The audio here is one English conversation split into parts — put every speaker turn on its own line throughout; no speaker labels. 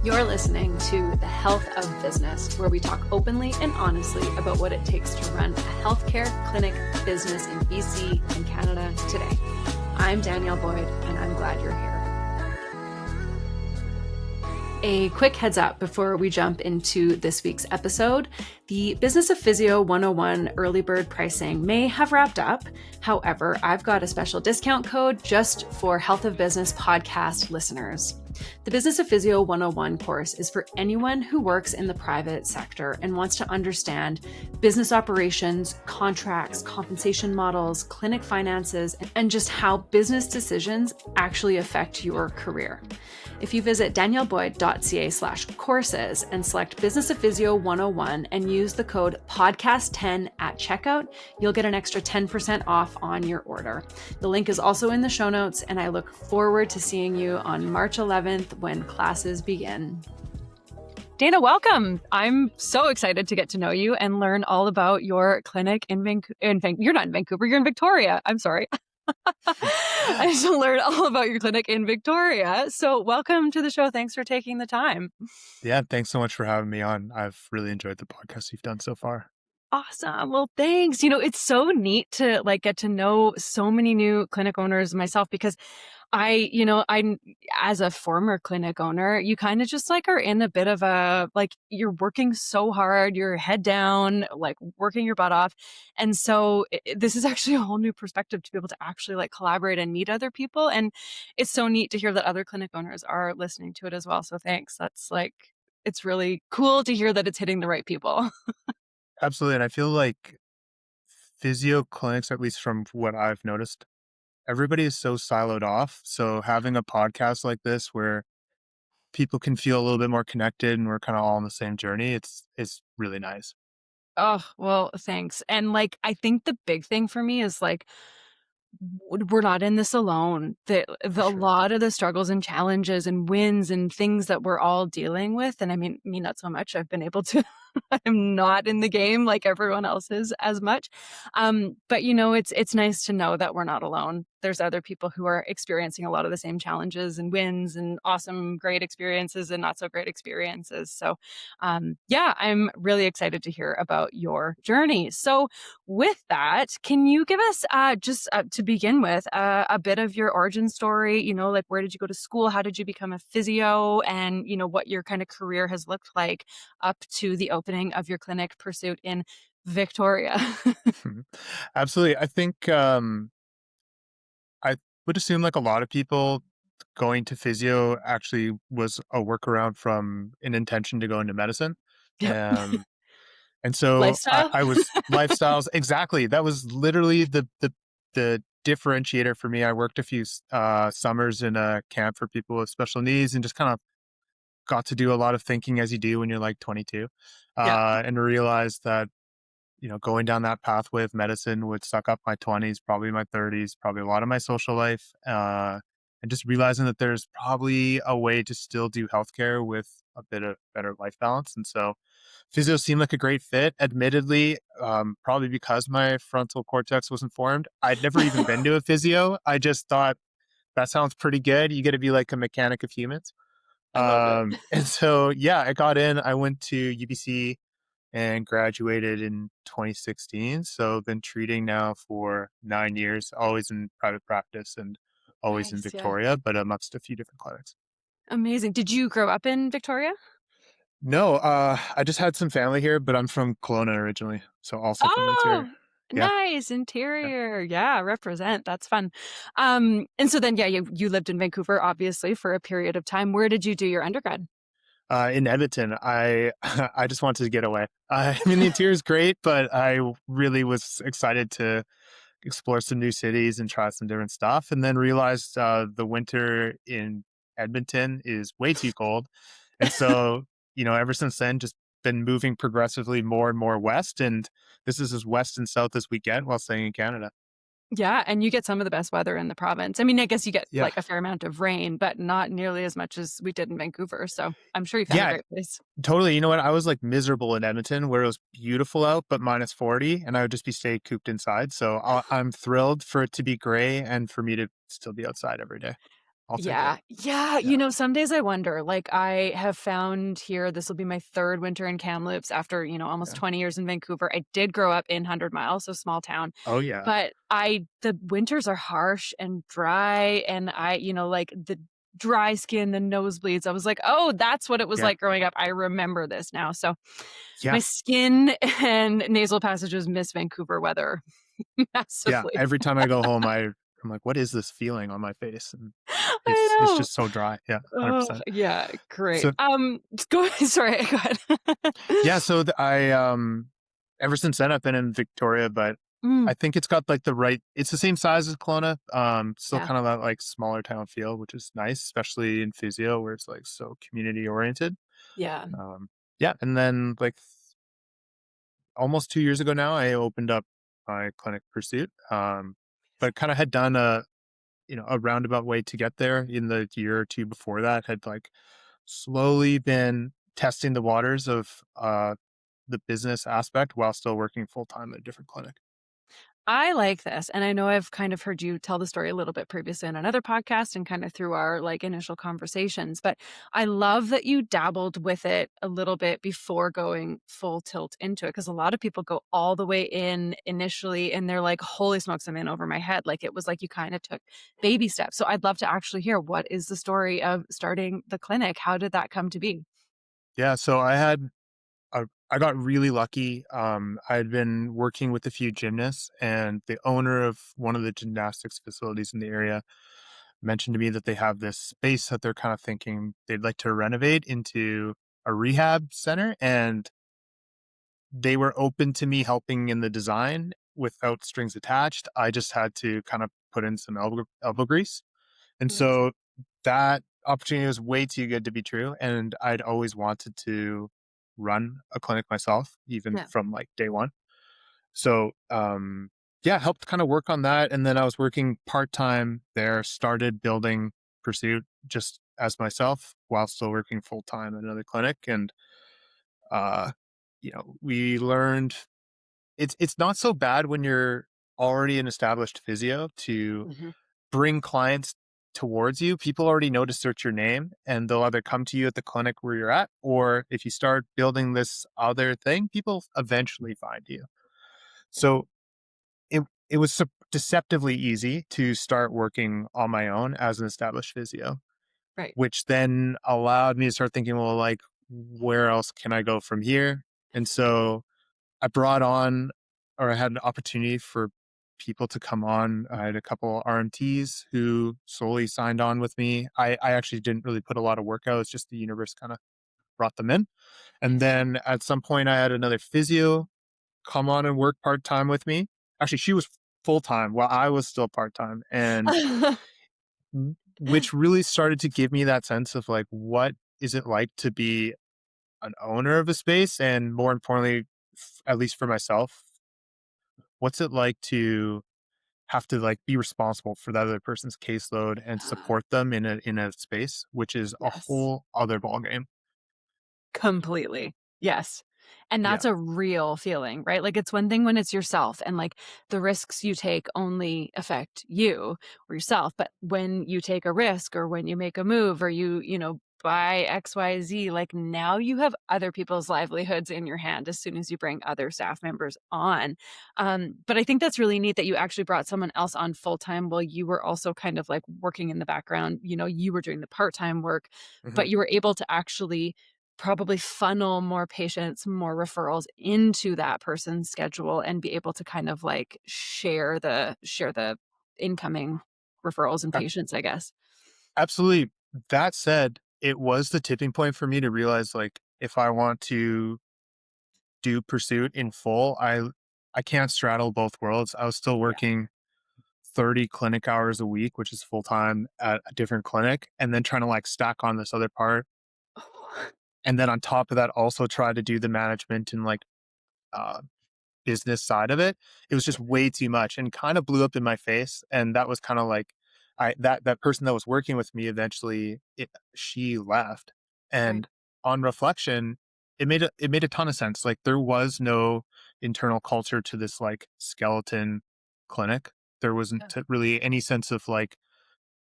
You're listening to The Health of Business, where we talk openly and honestly about what it takes to run a healthcare clinic business in BC and Canada today. I'm Danielle Boyd, and I'm glad you're here. A quick heads up before we jump into this week's episode. The Business of Physio 101 early bird pricing may have wrapped up. However, I've got a special discount code just for Health of Business podcast listeners. The Business of Physio 101 course is for anyone who works in the private sector and wants to understand business operations, contracts, compensation models, clinic finances, and just how business decisions actually affect your career. If you visit danielleboyd.ca/courses and select Business of Physio 101 and use the code podcast10 at checkout, you'll get an extra 10% off on your order. The link is also in the show notes, and I look forward to seeing you on March 11th when classes begin. Dana, welcome. I'm so excited to get to know you and learn all about your clinic in Vancouver. You're not in Vancouver, you're in Victoria. I'm sorry. I just learned all about your clinic in Victoria. So welcome to the show. Thanks for taking the time.
Yeah, thanks so much for having me on. I've really enjoyed the podcast you've done so far.
Awesome. Well, thanks. It's so neat to get to know so many new clinic owners myself, because I'm as a former clinic owner, you kind of just are in a bit of a, you're working so hard, your head down, working your butt off. And so this is actually a whole new perspective to be able to actually collaborate and meet other people. And it's so neat to hear that other clinic owners are listening to it as well. So thanks. That's it's really cool to hear that it's hitting the right people.
Absolutely. And I feel like physio clinics, at least from what I've noticed, everybody is so siloed off. So having a podcast like this where people can feel a little bit more connected and we're kind of all on the same journey, it's really nice.
Oh, well, thanks. And I think the big thing for me is we're not in this alone. The
Sure.
lot of the struggles and challenges and wins and things that we're all dealing with. And I mean, me not so much. I've been able to, I'm not in the game like everyone else is as much. But it's nice to know that we're not alone. There's other people who are experiencing a lot of the same challenges and wins and awesome, great experiences and not so great experiences. So, yeah, I'm really excited to hear about your journey. So with that, can you give us just to begin with a bit of your origin story? Where did you go to school? How did you become a physio? And, what your kind of career has looked like up to the opening of your clinic Pursuit in Victoria.
Absolutely. I think I would assume a lot of people going to physio actually was a workaround from an intention to go into medicine.
Yep.
And so
Lifestyle?
I was lifestyles. Exactly. That was literally the differentiator for me. I worked a few summers in a camp for people with special needs and just kind of got to do a lot of thinking as you do when you're 22,
Yeah.
and realized that, going down that pathway of medicine would suck up my 20s, probably my 30s, probably a lot of my social life. And just realizing that there's probably a way to still do healthcare with a bit of better life balance. And so physio seemed like a great fit, admittedly, probably because my frontal cortex wasn't formed. I'd never even been to a physio. I just thought that sounds pretty good. You get to be like a mechanic of humans.
I love it.
And so, yeah, I got in, I went to UBC and graduated in 2016. So been treating now for 9 years, always in private practice and always in
Nice. Yeah.
Victoria, but amongst a few different clinics.
Amazing. Did you grow up in Victoria?
No, I just had some family here, but I'm from Kelowna originally. So also from the
Oh,
interior. Yeah.
nice.
Yeah.
Interior. Yeah, represent. That's fun. And so then, yeah, you lived in Vancouver, obviously, for a period of time. Where did you do your undergrad?
In Edmonton, I I just wanted to get away. I mean, the interior is great, but I really was excited to explore some new cities and try some different stuff, and then realized the winter in Edmonton is way too cold. And so, ever since then, just been moving progressively more and more west. And this is as west and south as we get while staying in Canada.
Yeah, and you get some of the best weather in the province. I mean, I guess you get
Yeah.
a fair amount of rain, but not nearly as much as we did in Vancouver. So I'm sure you found a
Yeah,
great place.
totally. You know what? I was miserable in Edmonton where it was beautiful out, but minus 40, and I would just be stay cooped inside. So I'm thrilled for it to be gray and for me to still be outside every day. I'll take it.
Yeah. Yeah,
Yeah.
some days I wonder, like, I have found here this will be my 3rd winter in Kamloops after, almost
Yeah.
20 years in Vancouver. I did grow up in 100 Miles, so small town,
Oh, yeah.
but the winters are harsh and dry, and like, the dry skin, the nosebleeds, I was like, "Oh, that's what it was
Yeah.
like growing up. I remember this now." So,
Yeah.
my skin and nasal passages miss Vancouver weather
Yeah.
massively.
Every time I go home, I'm like, "What is this feeling on my face?" And
I
it's
know.
just so dry. Yeah,
Oh,
100%.
yeah, great.
So
Go sorry, go ahead.
yeah, so ever since then I've been in Victoria, but
Mm,
I think it's got like the right it's the same size as Kelowna. Still
yeah,
kind of that like smaller town feel, which is nice, especially in physio where it's like so community oriented.
yeah.
Um yeah, and then like almost 2 years ago now I opened up my clinic Pursuit. But kind of had done a roundabout way to get there in the year or two before that, had like slowly been testing the waters of the business aspect while still working full time at a different clinic.
I like this, and I know I've kind of heard you tell the story a little bit previously on another podcast and kind of through our, like, initial conversations, but I love that you dabbled with it a little bit before going full tilt into it, because a lot of people go all the way in initially, and they're like, "Holy smokes, I'm in over my head." Like, it was like you kinda took baby steps, so I'd love to actually hear what is the story of starting the clinic? How did that come to be?
Yeah, so I got really lucky. I had been working with a few gymnasts, and the owner of one of the gymnastics facilities in the area mentioned to me that they have this space that they're kind of thinking they'd like to renovate into a rehab center, and they were open to me helping in the design without strings attached. I just had to kind of put in some elbow grease. And
Amazing.
so that opportunity was way too good to be true. And I'd always wanted to run a clinic myself, even
Yeah.
from like day one. So, yeah, helped kind of work on that. And then I was working part time there, started building Pursuit just as myself while still working full time at another clinic. And, uh, we learned it's not so bad when you're already an established physio to
Mhm.
bring clients towards you. People already know to search your name and they'll either come to you at the clinic where you're at, or if you start building this other thing, people eventually find you. So it was deceptively easy to start working on my own as an established physio,
Right.
which then allowed me to start thinking, well, like, where else can I go from here? And so I brought on, or I had an opportunity for people to come on. I had a couple RMTs who solely signed on with me. I actually didn't really put a lot of work out. It's just the universe kind of brought them in. And
Nice.
then at some point, I had another physio come on and work part time with me. Actually, she was full time while I was still part time. And which really started to give me that sense of like, what is it like to be an owner of a space? And more importantly, at least for myself, what's it like to have to like be responsible for that other person's caseload and support them in a space, which is a
Yes.
whole other ballgame.
Completely. Yes. And
Yeah.
that's a real feeling, right? Like, it's one thing when it's yourself and, like, the risks you take only affect you or yourself, but when you take a risk or when you make a move or buy XYZ, like, now you have other people's livelihoods in your hand as soon as you bring other staff members on. But I think that's really neat that you actually brought someone else on full time while you were also kind of, like, working in the background. You were doing the part-time work,
Mhm.
but you were able to actually probably funnel more patients, more referrals into that person's schedule and be able to kind of, like, share the incoming referrals and
A-
patients, I guess.
Absolutely. That said, it was the tipping point for me to realize like if I want to do Pursuit in full, I can't straddle both worlds. I was still
Yeah.
working 30 clinic hours a week, which is full time at a different clinic, and then trying to like stack on this other part. And then on top of that, also try to do the management and like uh, business side of it. It was just way too much and kind of blew up in my face. And that was kind of like that person that was working with me eventually she left.
Right.
And on reflection, it made a ton of sense. Like there was no internal culture to this like skeleton clinic. There wasn't
Yeah.
really any sense of like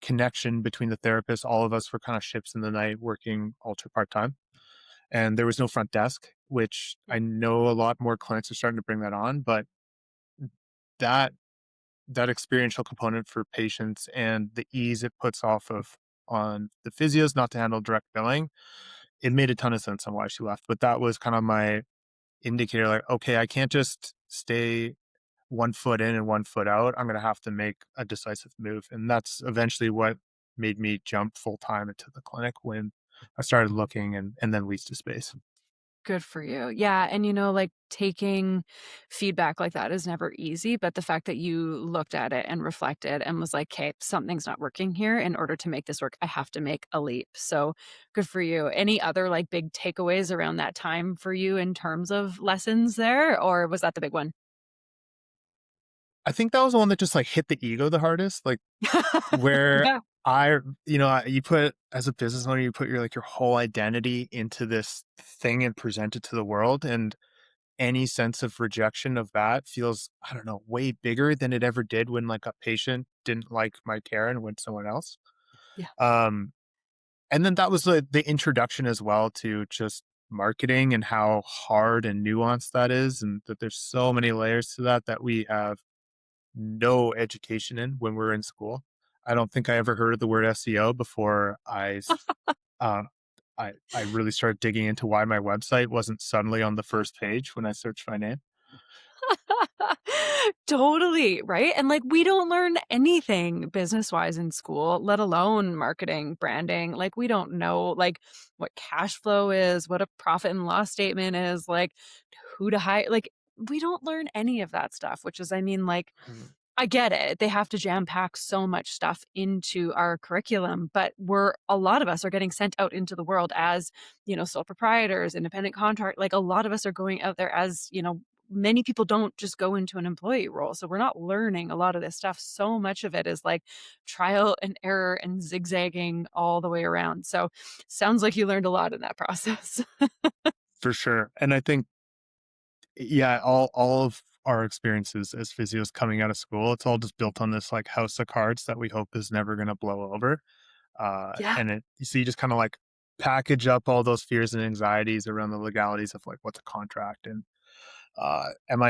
connection between the therapists. All of us were kind of ships in the night working ultra part-time, and there was no front desk, which I know a lot more clinics are starting to bring that on, but that that experiential component for patients and the ease it puts off of on the physios not to handle direct billing, it made a ton of sense on why she left. But that was kind of my indicator, like, okay, I can't just stay 1 foot in and 1 foot out. I'm going to have to make a decisive move. And that's eventually what made me jump full time into the clinic when I started looking and then leased a space.
Good for you. Yeah, and, like, taking feedback like that is never easy, but the fact that you looked at it and reflected and was like, "'Kay, something's not working here. In order to make this work, I have to make a leap." So, good for you. Any other, like, big takeaways around that time for you in terms of lessons there, or was that the big one?
I think that was the one that just like hit the ego the hardest. Like where
Yeah.
you put as a business owner, you put your whole identity into this thing and present it to the world. And any sense of rejection of that feels, I don't know, way bigger than it ever did when like a patient didn't like my care and went someone else.
Yeah.
Um, and then that was the introduction as well to just marketing and how hard and nuanced that is. And that there's so many layers to that that we have no education in when we were in school. I don't think I ever heard of the word SEO before uh, I really started digging into why my website wasn't suddenly on the first page when I searched my name.
Totally, right? And, like, we don't learn anything business-wise in school, let alone marketing, branding. Like, we don't know, like, what cash flow is, what a profit and loss statement is, like, who to hire. Like, we don't learn any of that stuff, which is, I mean, like,
Mhm.
I get it. They have to jam pack so much stuff into our curriculum, but a lot of us are getting sent out into the world as, sole proprietors, independent contract. Like, a lot of us are going out there as, many people don't just go into an employee role. So we're not learning a lot of this stuff. So much of it is like trial and error and zigzagging all the way around. So sounds like you learned a lot in that process.
For sure. And I think, yeah, all of our experiences as physios coming out of school, it's all just built on this like house of cards that we hope is never going to blow over.
Yeah.
And so you just kind of like package up all those fears and anxieties around the legalities of like what's a contract and am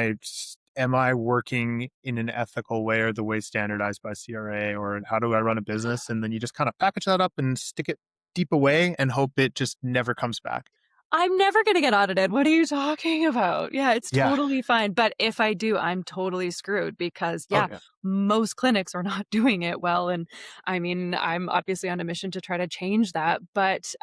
I working in an ethical way or the way standardized by CRA, or how do I run a business? And then you just kind of package that up and stick it deep away and hope it just never comes back.
I'm never gonna get audited. What are you talking about? Yeah, it's
Yeah.
totally fine, but if I do, I'm totally screwed because,
Oh
yeah,
yeah.
most clinics are not doing it well, and, I mean, I'm obviously on a mission to try to change that, but,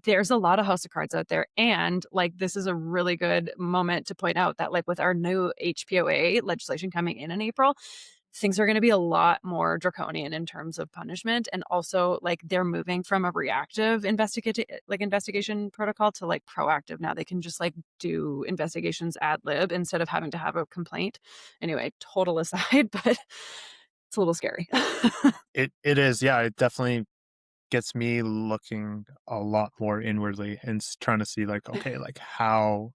there's a lot of house of cards out there, and, like, this is a really good moment to point out that, like, with our new HPOA legislation coming in April, things are going to be a lot more draconian in terms of punishment, and also like they're moving from a reactive investigation protocol to like proactive. Now they can just like do investigations ad lib instead of having to have a complaint. Anyway, total aside, but it's a little scary.
It is. Yeah. It definitely gets me looking a lot more inwardly and trying to see like, okay, like how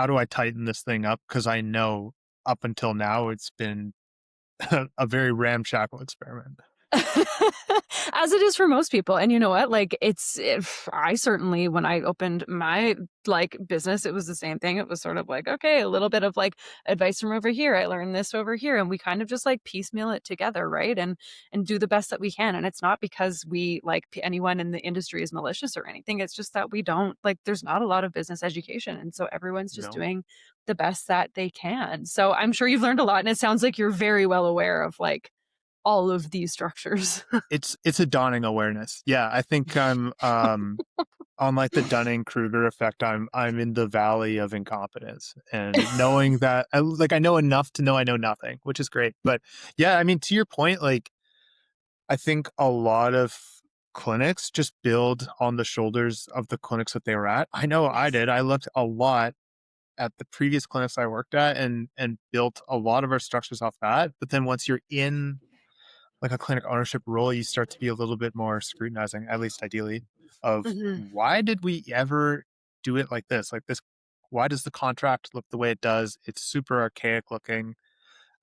do I tighten this thing up? Because I know up until now it's been a very ramshackle experiment.
As it is for most people, and you know what? Like, if I certainly when I opened my, like, business, it was the same thing. It was sort of like, okay, a little bit of, like, advice from over here. I learned this over here, and we kind of just, like, piecemeal it together, right? And do the best that we can, and it's not because we like, anyone in the industry is malicious or anything. It's just that we don't like, there's not a lot of business education, and so everyone's just
No,
doing the best that they can. So, I'm sure you've learned a lot, and it sounds like you're very well aware of, like, all of these structures.
it's a dawning awareness. Yeah, I think I'm on like the Dunning-Kruger effect. I'm in the valley of incompetence, and knowing that I know enough to know I know nothing, which is great. But yeah, I mean, to your point, like I think a lot of clinics just build on the shoulders of the clinics that they were at. I know I
Yes.
did. I looked a lot at the previous clinics I worked at and built a lot of our structures off that. But then once you're in like a clinic ownership role, you start to be a little bit more scrutinizing, at least ideally, of
Mhm.
why did we ever do it like this? Like this, why does the contract look the way it does? It's super archaic looking.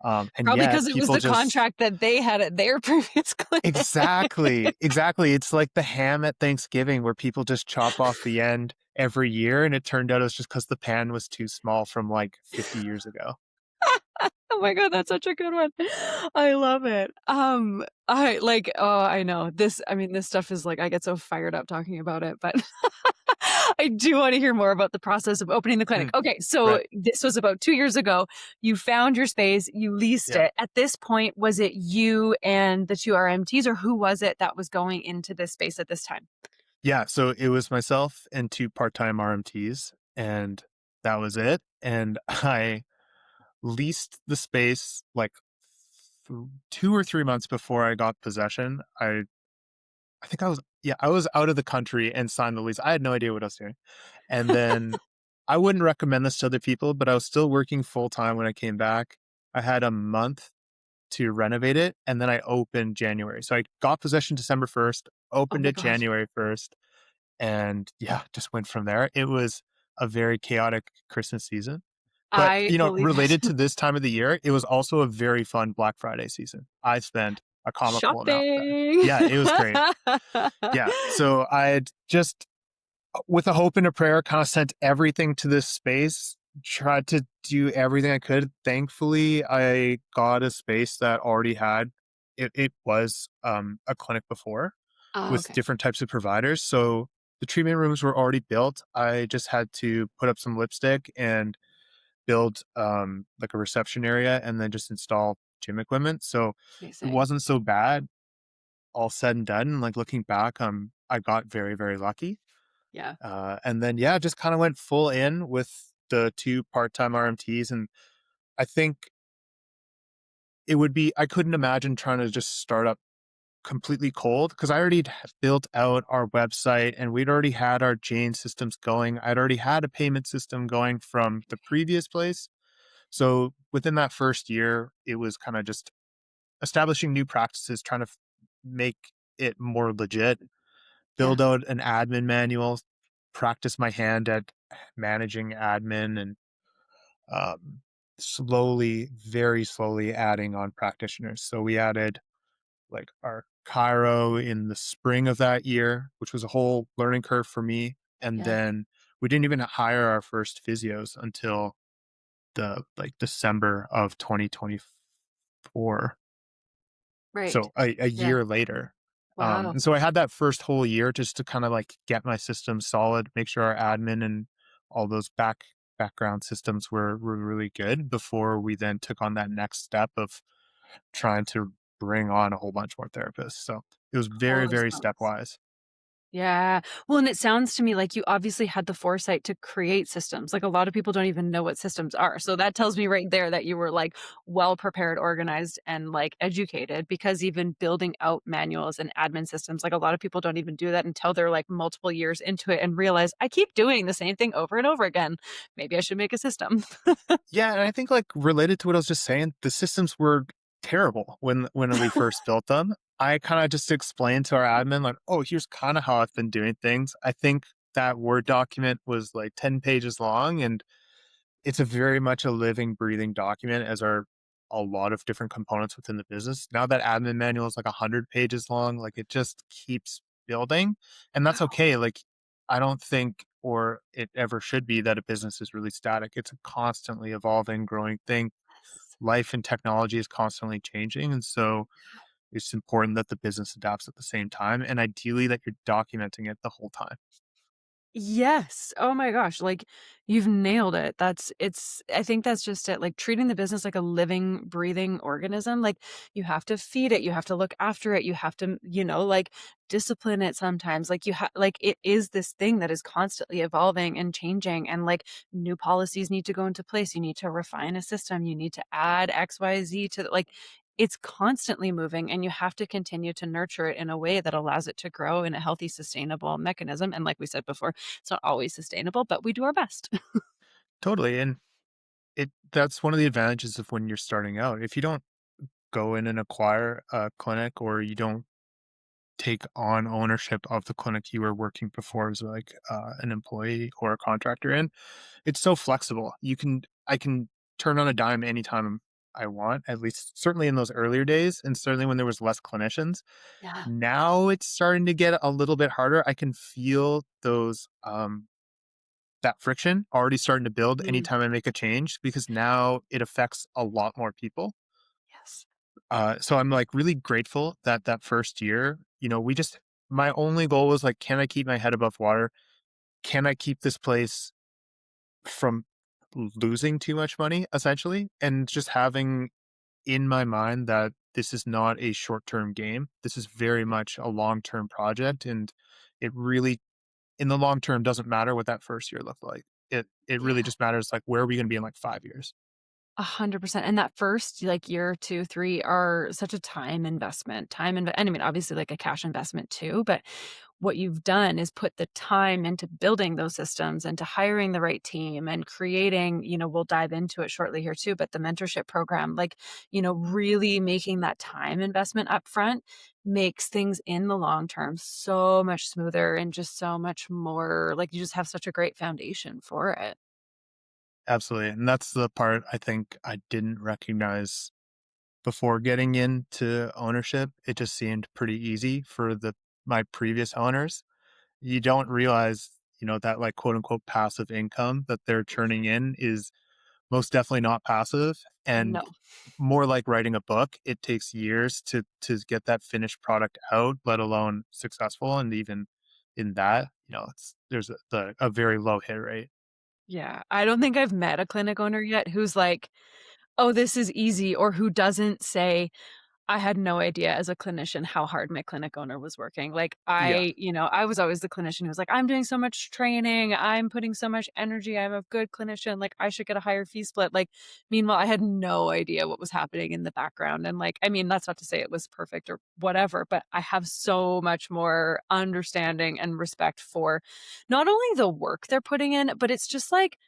And
Probably
yet
because it was
people
the
just
contract that they had at their previous clinic.
exactly, exactly. It's like the ham at Thanksgiving where people just chop off the end every year, and it turned out it was just because the pan was too small from like 50 years ago.
Oh my god, that's such a good one. I love it. I like, oh, I know. This stuff is like I get so fired up talking about it, but I do wanna hear more about the process of opening the clinic.
Mm,
Okay, so
right.
this was about 2 years ago. You found your space, you leased
Yeah.
it. At this point, was it you and the 2 RMTs, or who was it that was going into this space at this time?
Yeah. So it was myself and two part-time RMTs, and that was it. And I leased the space like 2 or 3 months before I got possession. I think I was out of the country and signed the lease. I had no idea what I was doing. And then I wouldn't recommend this to other people, but I was still working full time when I came back. I had a month to renovate it, and then I opened January. So I got possession December 1st,
Oh
opened
my
it
god.
January 1st, and yeah, just went from there. It was a very chaotic Christmas season. But,
I believe
related
it.
to this time of the year, it was also a very fun Black Friday season. I spent a comical amount there.
Shopping.
Yeah, it was great. Yeah. So I had just, with a hope and a prayer, kind of sent everything to this space, tried to do everything I could. Thankfully, I got a space that already had it was a clinic before
Oh,
with
okay.
different types of providers. So the treatment rooms were already built. I just had to put up some lipstick and build like a reception area and then just install gym equipment. So it
Amazing.
wasn't so bad all said and done. Like looking back, I got very, very lucky.
Yeah,
And then, yeah, just kind of went full in with the two part-time RMTs. And I think I couldn't imagine trying to just start up completely cold because I already built out our website and we'd already had our Jane systems going. I'd already had a payment system going from the previous place. So within that first year, it was kind of just establishing new practices, trying to make it more legit,
yeah,
build out an admin manual, practice my hand at managing admin, and um, slowly, very slowly adding on practitioners. So we added like our Cairo in the spring of that year, which was a whole learning curve for me. And
yeah,
then we didn't even hire our first physios until the like December of 2024.
right.
So a
Yeah,
year later.
wow.
And so I had that first whole year just to kind of like get my system solid, make sure our admin and all those background systems were really good before we then took on that next step of trying to bring on a whole bunch more therapists. So it was very,
Holy
very
smokes.
stepwise.
Yeah. Well, and it sounds to me like you obviously had the foresight to create systems. Like a lot of people don't even know what systems are. So that tells me right there that you were like well prepared, organized, and like educated because even building out manuals and admin systems, like a lot of people don't even do that until they're like multiple years into it and realize I keep doing the same thing over and over again. Maybe I should make a system.
Yeah, and I think like related to what I was just saying, the systems were terrible when we first built them. I kind of just explained to our admin like, "Oh, here's kind of how I've been doing things." I think that Word document was like 10 pages long, and it's a very much a living, breathing document, as are a lot of different components within the business. Now that admin manual is like 100 pages long, like it just keeps building, and that's
Wow.
okay. Like I don't think, or it ever should be, that a business is really static. It's a constantly evolving, growing thing.
Yes.
Life and technology is constantly changing, and so it's important that the business adapts at the same time, and ideally that you're documenting it the whole time.
Yes. Oh my gosh, like, you've nailed it. I think that's just it, like, treating the business like a living, breathing organism, like, you have to feed it, you have to look after it, you have to, like, discipline it sometimes, like, it is this thing that is constantly evolving and changing, and, like, new policies need to go into place, you need to refine a system, you need to add XYZ to like, it's constantly moving and you have to continue to nurture it in a way that allows it to grow in a healthy, sustainable mechanism, and like we said before, it's not always sustainable, but we do our best.
Totally, and that's one of the advantages of when you're starting out. If you don't go in and acquire a clinic, or you don't take on ownership of the clinic you were working before as like an employee or a contractor in, it's so flexible. I can turn on a dime anytime I want, at least certainly in those earlier days, and certainly when there was less clinicians.
Yeah.
Now it's starting to get a little bit harder. I can feel those that friction already starting to build
Mm,
anytime I make a change because now it affects a lot more people.
yes.
So I'm like really grateful that that first year, we just my only goal was like, can I keep my head above water? Can I keep this place from losing too much money, essentially? And just having in my mind that this is not a short term game. This is very much a long term project. And it really, in the long term, doesn't matter what that first year looked like. It really
Yeah.
just matters like where are we going to be in like 5 years?
100%. And that first, like, year, 2, 3 are such a time investment. And I mean, obviously, like, a cash investment too, but what you've done is put the time into building those systems and to hiring the right team and creating, we'll dive into it shortly here too, but the mentorship program, like, really making that time investment up front makes things in the long term so much smoother and just so much more like, you just have such a great foundation for it.
Absolutely. And that's the part I think I didn't recognize before getting into ownership. It just seemed pretty easy for the my previous owners. You don't realize, that like quote unquote passive income that they're churning in is most definitely not passive and
No.
more like writing a book. It takes years to get that finished product out, let alone successful. And even in that, there's a very low hit rate.
Yeah, I don't think I've met a clinic owner yet who's like, "Oh, this is easy," or who doesn't say, I had no idea as a clinician how hard my clinic owner was working. Like
Yeah,
I was always the clinician who was like, I'm doing so much training, I'm putting so much energy, I'm a good clinician, like I should get a higher fee split. Like meanwhile, I had no idea what was happening in the background. And like, I mean, that's not to say it was perfect or whatever, but I have so much more understanding and respect for not only the work they're putting in, but it's just like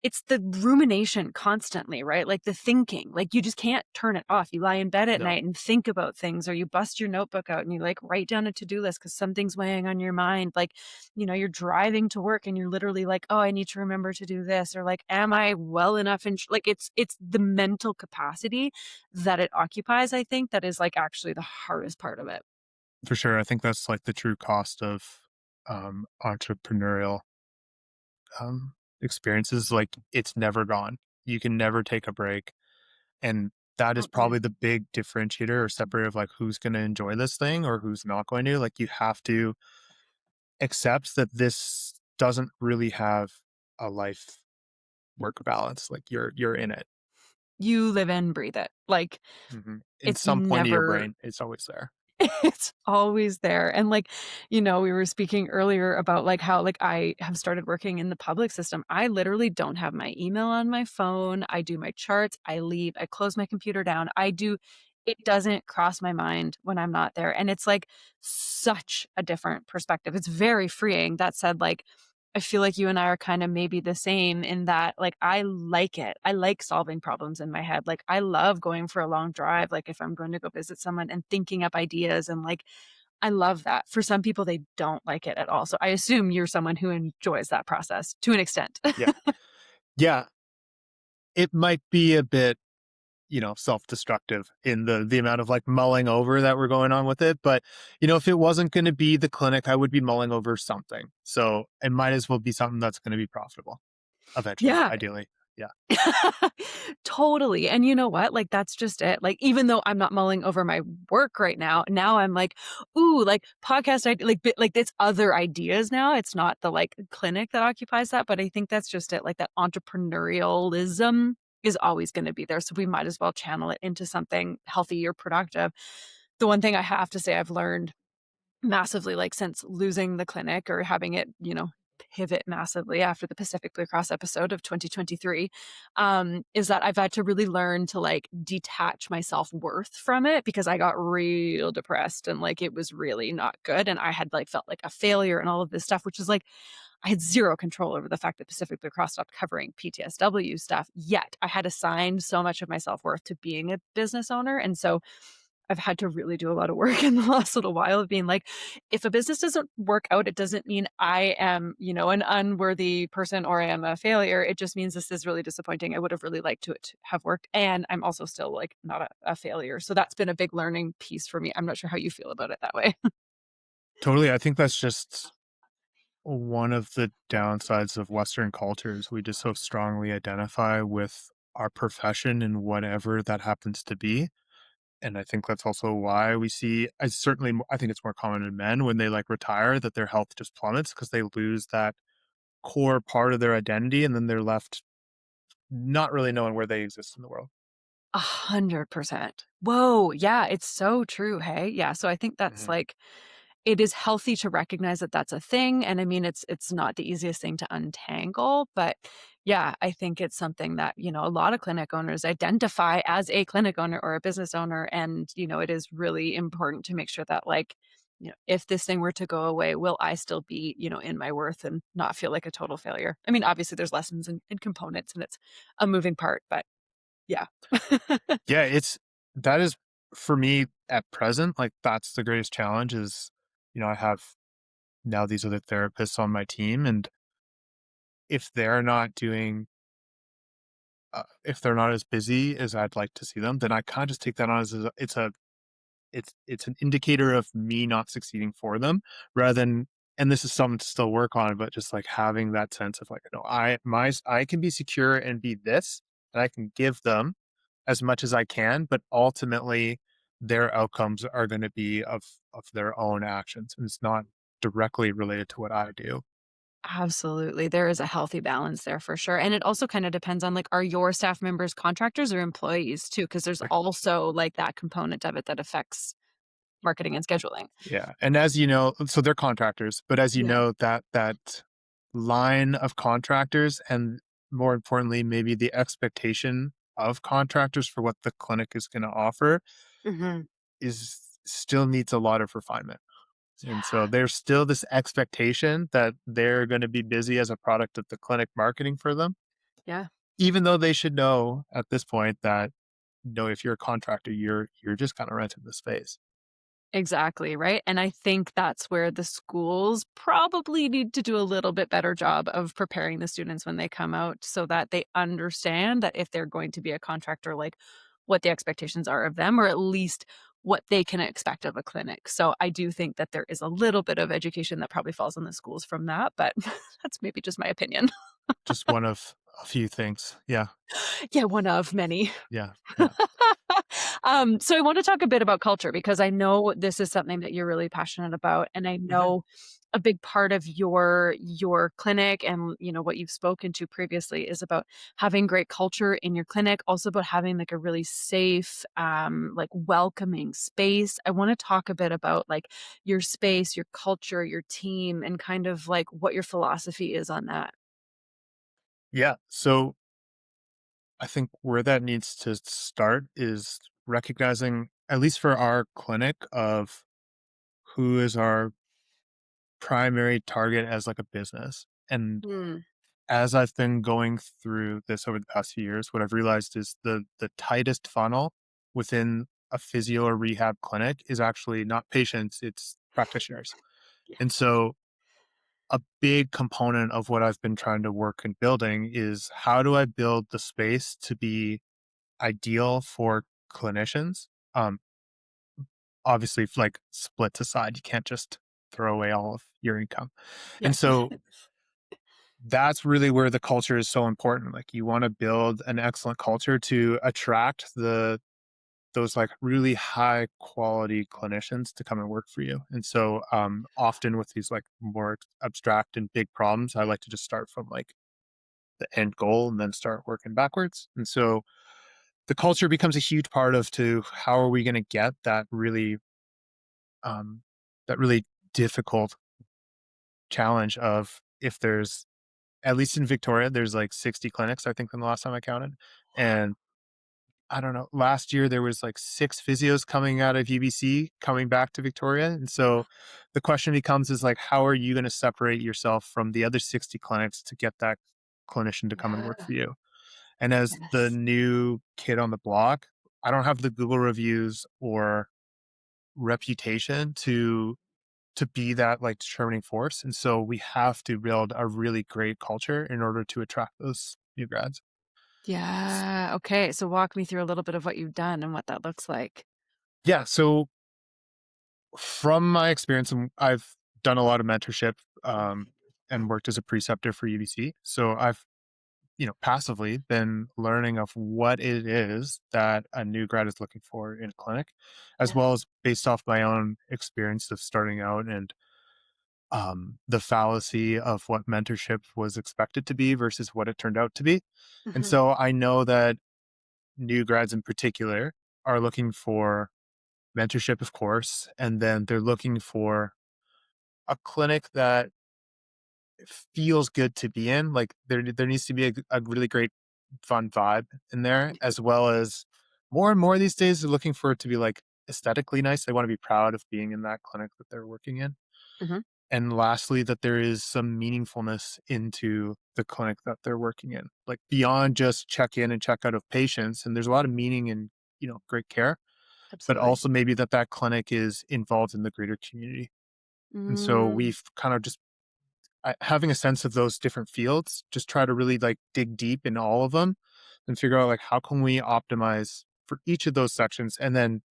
it's the rumination constantly, right? Like the thinking, like you just can't turn it off. You lie in bed at
no,
night and think about things, or you bust your notebook out and you like write down a to-do list because something's weighing on your mind. Like, you're driving to work and you're literally like, oh, I need to remember to do this, or like, am I well enough? And like, it's the mental capacity that it occupies, I think, that is like actually the hardest part of it.
for sure. I think that's like the true cost of entrepreneurial experiences. Like it's never gone. You can never take a break. And that is
Totally.
probably the big differentiator or separator of like who's going to enjoy this thing or who's not going to. Like you have to accept that this doesn't really have a life work balance. Like you're in it.
You live and breathe it. Like
In
it's
some point of your
never
brain, it's always there.
It's always there, and, like, we were speaking earlier about, like, how, like, I have started working in the public system. I literally don't have my email on my phone. I do my charts, I leave, I close my computer down. It doesn't cross my mind when I'm not there, and it's, like, such a different perspective. It's very freeing. That said, like, I feel like you and I are kinda maybe the same in that, like, I like it. I like solving problems in my head. Like, I love going for a long drive, like, if I'm going to go visit someone and thinking up ideas and, like, I love that. For some people, they don't like it at all. So I assume you're someone who enjoys that process to an extent.
Yeah. Yeah. It might be a bit, self-destructive in the amount of like mulling over that we're going on with it. But, if it wasn't going to be the clinic, I would be mulling over something. So it might as well be something that's going to be profitable eventually,
Yeah.
ideally. Yeah.
Totally, and you know what? Like, that's just it. Like, even though I'm not mulling over my work right now I'm like, "Ooh, like, podcast idea," like, it's other ideas now. It's not the, like, clinic that occupies that, but I think that's just it. Like, that entrepreneurialism is always gonna be there, so we might as well channel it into something healthy or productive. The one thing I have to say I've learned massively, like, since losing the clinic or having it, pivot massively after the Pacific Blue Cross episode of 2023, is that I've had to really learn to, like, detach my self-worth from it because I got real depressed and, like, it was really not good, and I had, like, felt like a failure and all of this stuff, which is, like, I had 0 control over the fact that Pacific Blue Cross stopped covering PTSW stuff, yet I had assigned so much of my self-worth to being a business owner, and so I've had to really do a lot of work in the last little while of being like, if a business doesn't work out, it doesn't mean I am, an unworthy person or I am a failure. It just means this is really disappointing. I would have really liked to it to have worked. And I'm also still like not a failure. So that's been a big learning piece for me. I'm not sure how you feel about it that way.
Totally. I think that's just one of the downsides of Western cultures. We just so strongly identify with our profession and whatever that happens to be. And I think that's also why we see, I think it's more common in men when they like retire that their health just plummets because they lose that core part of their identity and then they're left not really knowing where they exist in the world.
100%. Whoa. Yeah. It's so true. Hey. Yeah. So I think that's
Mhm.
like, it is healthy to recognize that that's a thing, and I mean, it's not the easiest thing to untangle, but yeah, I think it's something that, a lot of clinic owners identify as a clinic owner or a business owner, and, it is really important to make sure that, like, if this thing were to go away, will I still be, in my worth and not feel like a total failure? I mean, obviously, there's lessons and components, and it's a moving part, but yeah.
Yeah, that is for me at present, like that's the greatest challenge is, I have now these other therapists on my team. And if they're not doing, if they're not as busy as I'd like to see them, then I kind of just take that on as it's an indicator of me not succeeding for them rather than, and this is something to still work on, but just like having that sense of like, no, I can be secure and be this, and I can give them as much as I can, but ultimately their outcomes are going to be of their own actions. And it's not directly related to what I do.
Absolutely. There is a healthy balance there for sure. And it also kind of depends on like, are your staff members contractors or employees too? Because there's also like that component of it that affects marketing and scheduling.
Yeah, and as you know, so they're contractors, but as you
Yeah.
know, that line of contractors and more importantly, maybe the expectation of contractors for what the clinic is going to offer
Hmm.
is still needs a lot of refinement. And so
Yeah.
there's still this expectation that they're going to be busy as a product of the clinic marketing for them,
Yeah.
even though they should know at this point that no, if you're a contractor, you're just kind of renting the space.
Exactly, right? And I think that's where the schools probably need to do a little bit better job of preparing the students when they come out so that they understand that if they're going to be a contractor, like what the expectations are of them, or at least what they can expect of a clinic. So I do think that there is a little bit of education that probably falls on the schools from that, but that's maybe just my opinion.
Just one of a few things. Yeah.
Yeah, one of many.
Yeah. Yeah.
So I want to talk a bit about culture because I know this is something that you're really passionate about, and I
Mhm.
know a big part of your clinic and what you've spoken to previously is about having great culture in your clinic, also about having like a really safe, like welcoming space. I want to talk a bit about like your space, your culture, your team, and kind of like what your philosophy is on that.
Yeah. So I think where that needs to start is recognizing, at least for our clinic, of who is our primary target as like a business. And
Mm,
as I've been going through this over the past few years, what I've realized is the tightest funnel within a physio or rehab clinic is actually not patients, it's practitioners.
yeah.
And so a big component of what I've been trying to work in building is how do I build the space to be ideal for clinicians? Um, Obviously, like splits aside, you can't just throw away all of your income. And
Yeah.
so that's really where the culture is so important. Like you want to build an excellent culture to attract those like really high quality clinicians to come and work for you. And so often with these like more abstract and big problems, I like to just start from like the end goal and then start working backwards. And so the culture becomes a huge part of to how are we going to get um that really difficult challenge of if there's at least in Victoria, there's like 60 clinics, I think, from the last time I counted. And I don't know, last year there was like 6 physios coming out of UBC coming back to Victoria. And so the question becomes is like, how are you going to separate yourself from the other 60 clinics to get that clinician to come and work
Yeah.
for you? And as the
Yes.
new kid on the block, I don't have the Google reviews or reputation to be that like determining force. And so we have to build a really great culture in order to attract those new grads.
Yeah. Okay. So walk me through a little bit of what you've done and what that looks like.
Yeah. So from my experience, I've done a lot of mentorship and worked as a preceptor for UBC. So I've, passively been learning of what it is that a new grad is looking for in a clinic, as
Yeah.
well as based off my own experience of starting out and the fallacy of what mentorship was expected to be versus what it turned out to be. And
Mhm.
so I know that new grads in particular are looking for mentorship, of course, and then they're looking for a clinic that feels good to be in. Like there needs to be a really great fun vibe in there, as well as more and more these days they're looking for it to be like aesthetically nice. They want to be proud of being in that clinic that they're working in.
Mhm.
And lastly, that there is some meaningfulness into the clinic that they're working in, like beyond just check in and check out of patients. And there's a lot of meaning in, great care, but
Absolutely.
also maybe that clinic is involved in the greater community. And so
Mm.
we've kind of just having a sense of those different fields, just try to really like dig deep in all of them and figure out like how can we optimize for each of those sections, and then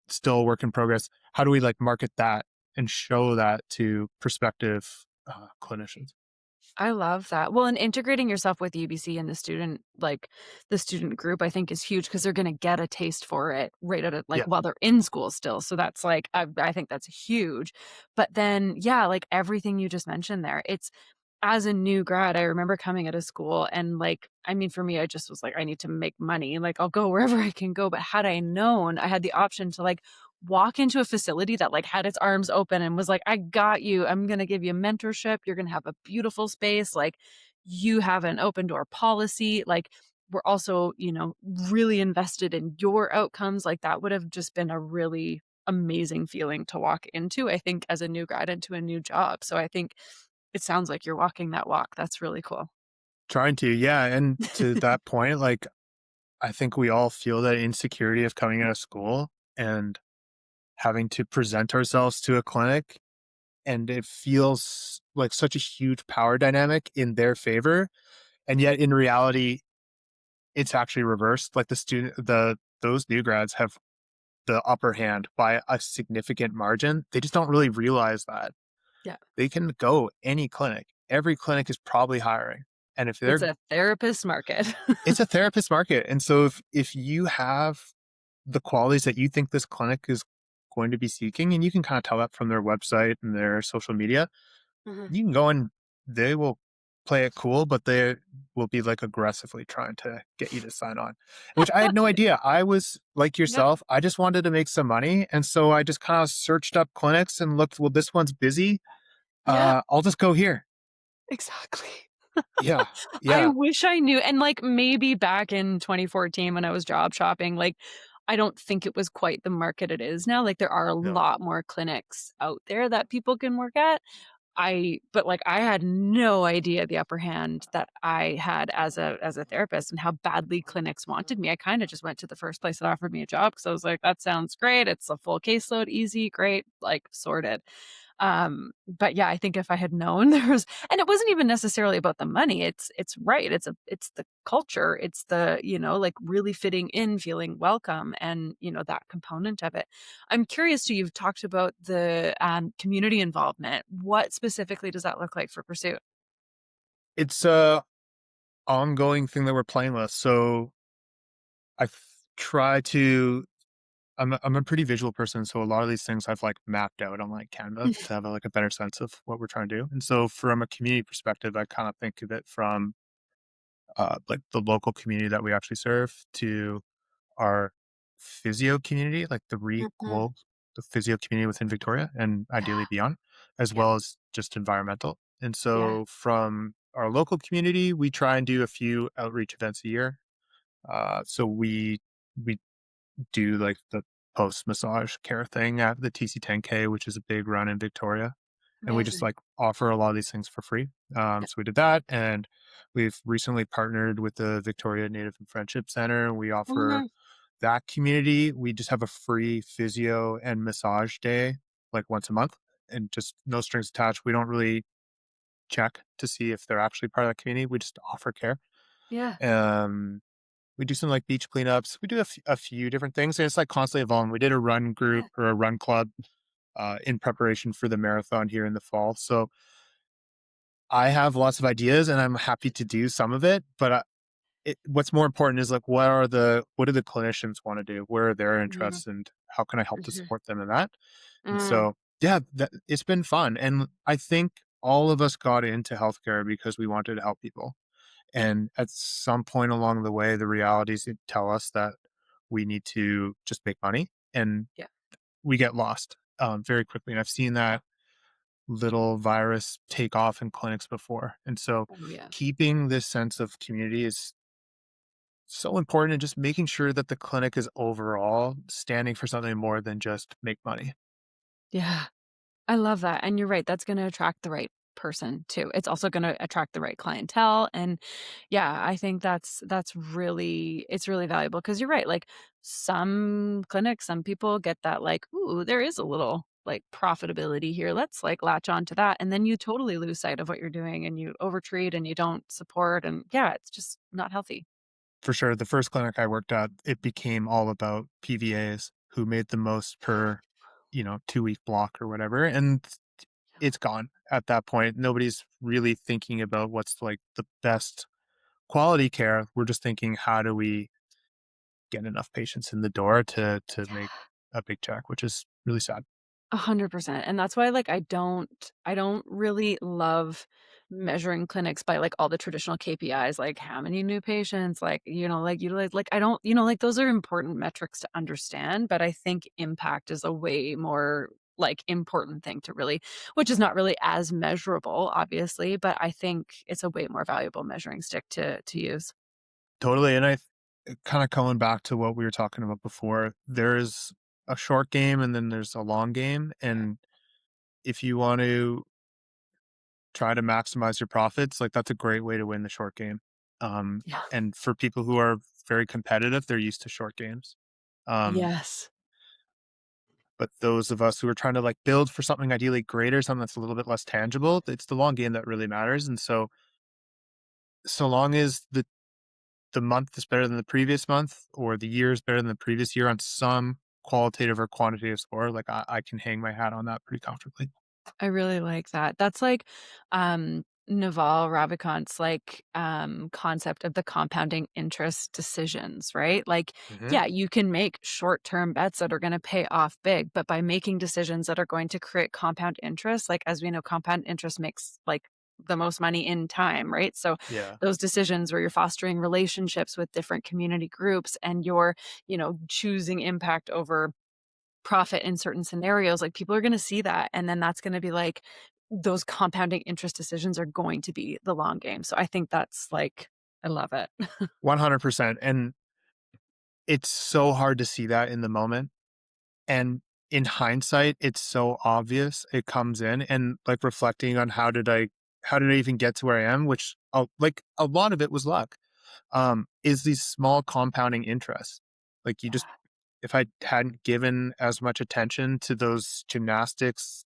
still a work in progress. How do we like market that and show that to prospective clinicians?
I love that. Well, and integrating yourself with UBC and the student group, I think is huge because they're gonna get a taste for it right at
Yeah.
while they're in school still. So that's like, I think that's huge. But then, yeah, like everything you just mentioned there, it's as a new grad, I remember coming out of school and, like, I mean, for me, I just was like, "I need to make money, like, I'll go wherever I can go," but had I known, I had the option to, like, walk into a facility that, like, had its arms open and was like, "I got you. I'm gonna give you mentorship. You're gonna have a beautiful space, like, you have an open door policy, like, we're also, really invested in your outcomes," like, that would have just been a really amazing feeling to walk into, I think, as a new grad into a new job. So I think it sounds like you're walking that walk. That's really cool.
Trying to, yeah. And to that point, like, I think we all feel that insecurity of coming out of school and having to present ourselves to a clinic. And it feels like such a huge power dynamic in their favor. And yet in reality, it's actually reversed. Like those new grads have the upper hand by a significant margin. They just don't really realize that.
Yeah.
They can go any clinic. Every clinic is probably hiring. And if
It's
they're
a therapist market.
it's a therapist market. And so if you have the qualities that you think this clinic is going to be seeking, and you can kind of tell that from their website and their social media,
Mhm.
you can go and they will play it cool, but they will be like aggressively trying to get you to sign on, which I had no idea. I was like
Yeah,
yourself. I just wanted to make some money. And so I just kind of searched up clinics and looked, well, this one's busy.
yeah,
I'll just go here.
exactly.
Yeah.
I
Yeah.
wish I knew and, like, maybe back in 2014 when I was job shopping, like, I don't think it was quite the market it is now, like, there are a
No.
lot more clinics out there that people can work at. But, like, I had no idea the upper hand that I had as a therapist and how badly clinics wanted me. I kinda just went to the first place that offered me a job because I was like, "That sounds great. It's a full caseload, easy, great, like, sorted." But yeah, I think if I had known there was and it wasn't even necessarily about the money, it's right, it's the culture, it's the, like, really fitting in, feeling welcome, and, that component of it. I'm curious too, you've talked about the, community involvement. What specifically does that look like for Pursuit?
It's a ongoing thing that we're playing with. So I try to I'm a pretty visual person, so a lot of these things I've like mapped out on like Canva to have like a better sense of what we're trying to do. And so from a community perspective, I kind of think of it from like the local community that we actually serve to our physio community, like
Mhm.
the physio community within Victoria and ideally beyond, as
Yeah,
well as just environmental. And
yeah.
so from our local community, we try and do a few outreach events a year. So we do like the post massage care thing at the TC10K, which is a big run in Victoria. And we just
Amazing.
like offer a lot of these things for free.
Yeah.
So we did that. And we've recently partnered with the Victoria Native and Friendship Center. We
Oh,
offer
nice.
that community, we just have a free physio and massage day, like once a month, and just no strings attached. We don't really check to see if they're actually part of that community. We just offer care.
Yeah.
Um, we do some like beach cleanups. We do a few different things, and it's like constantly evolving. We did a run group
Yeah.
or a run club in preparation for the marathon here in the fall. So I have lots of ideas, and I'm happy to do some of it. But what's more important is like what do the clinicians want to do? Where are their
Mhm.
interests, and how can I help to
Mhm.
support them in that? And
Mm.
so, yeah, it's been fun, and I think all of us got into healthcare because we wanted to help people. And at some point along the way, the realities tell us that we need to just make money, and
Yeah.
we get lost very quickly. And I've seen that little virus take off in clinics before. And so,
Oh, yeah.
keeping this sense of community is so important, and just making sure that the clinic is overall standing for something more than just make money.
Yeah. I love that, and you're right, that's gonna attract the right person too. It's also gonna attract the right clientele, and yeah, I think that's really it's really valuable because 'cause you're right, like, some clinics, some people get that, like, "Ooh, there is a little, like, profitability here, let's, like, latch on to that," and then you totally lose sight of what you're doing, and you overtreat, and you don't support, and yeah, it's just not healthy.
For sure, the first clinic I worked at, it became all about PVAs who made the most per, 2-week block or whatever, and it's gone at that point. Nobody's really thinking about what's, like, the best quality care. We're just thinking, "How do we get enough patients in the door to
Yeah.
make a big check?" Which is really sad.
100%, and that's why, like, I don't really love measuring clinics by, like, all the traditional KPIs, like how many new patients, like, like, utilize like, I don't like, those are important metrics to understand, but I think impact is a way more, like, important thing to really which is not really as measurable, obviously, but I think it's a way more valuable measuring stick to use.
Totally, and kinda coming back to what we were talking about before, there's a short game and then there's a long game,
Yeah.
and if you want to try to maximize your profits, like, that's a great way to win the short game.
Yeah.
And for people who are very competitive, they're used to short games. Um,
Yes.
but those of us who are trying to, like, build for something ideally greater, something that's a little bit less tangible, it's the long game that really matters. And so, so long as the month is better than the previous month, or the year is better than the previous year on some qualitative or quantitative score, like, I can hang my hat on that pretty comfortably.
I really like that. That's like, Naval Ravikant's, like, concept of the compounding interest decisions, right? Like,
Mhm.
yeah, you can make short-term bets that are gonna pay off big, but by making decisions that are going to create compound interest, like, as we know, compound interest makes, like, the most money in time, right? So,
Yeah.
those decisions where you're fostering relationships with different community groups and you're, choosing impact over profit in certain scenarios, like, people are gonna see that, and then that's gonna be, like those compounding interest decisions are going to be the long game, so I think that's, like I love it.
100%. And it's so hard to see that in the moment. And in hindsight, it's so obvious. It comes in, and, like, reflecting on how did I even get to where I am, which, like, a lot of it was luck, is these small compounding interests. Like, you just
Yeah,
if I hadn't given as much attention to those gymnastics,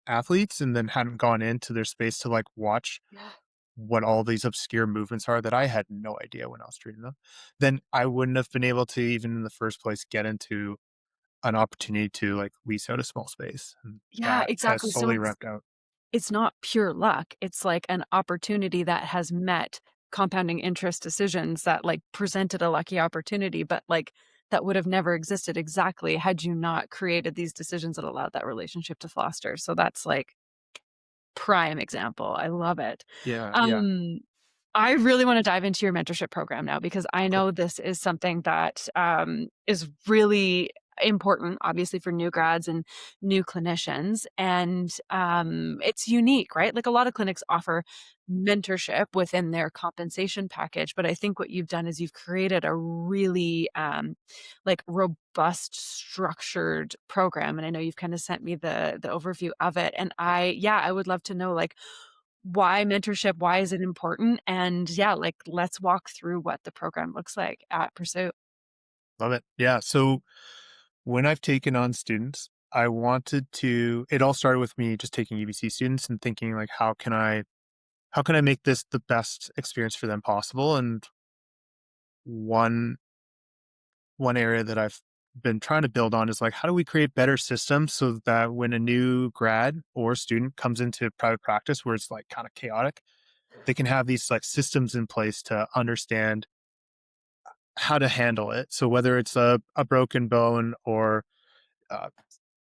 athletes, and then hadn't gone into their space to, like, watch
yeah.
what all these obscure movements are that I had no idea when I was treating them, then I wouldn't have been able to, even in the first place, get into an opportunity to, like, lease out a small space, and
Yeah,
that has
exactly, so
slowly
it's
ramped out.
it's not pure luck, it's, like, an opportunity that has met compounding interest decisions that, like, presented a lucky opportunity, but, like, that would have never existed exactly had you not created these decisions that allowed that relationship to foster, so that's, like, prime example. I love it.
Yeah, yeah,
Um, I really wanna dive into your mentorship program now because I
cool.
know this is something that, is really important, obviously, for new grads and new clinicians, and, it's unique, right? Like, a lot of clinics offer mentorship within their compensation package, but I think what you've done is you've created a really, like, robust, structured program, and I know you've kinda sent me the overview of it, and I would love to know, like, why mentorship? Why is it important? And yeah, like, let's walk through what the program looks like at Pursuit.
Love it. Yeah. So when I've taken on students, I wanted to, it all started with me just taking UBC students and thinking like, how can I make this the best experience for them possible? And one, one area that I've been trying to build on is like, how do we create better systems so that when a new grad or student comes into private practice where it's like kind of chaotic, they can have these like systems in place to understand how to handle it. So whether it's a broken bone or uh,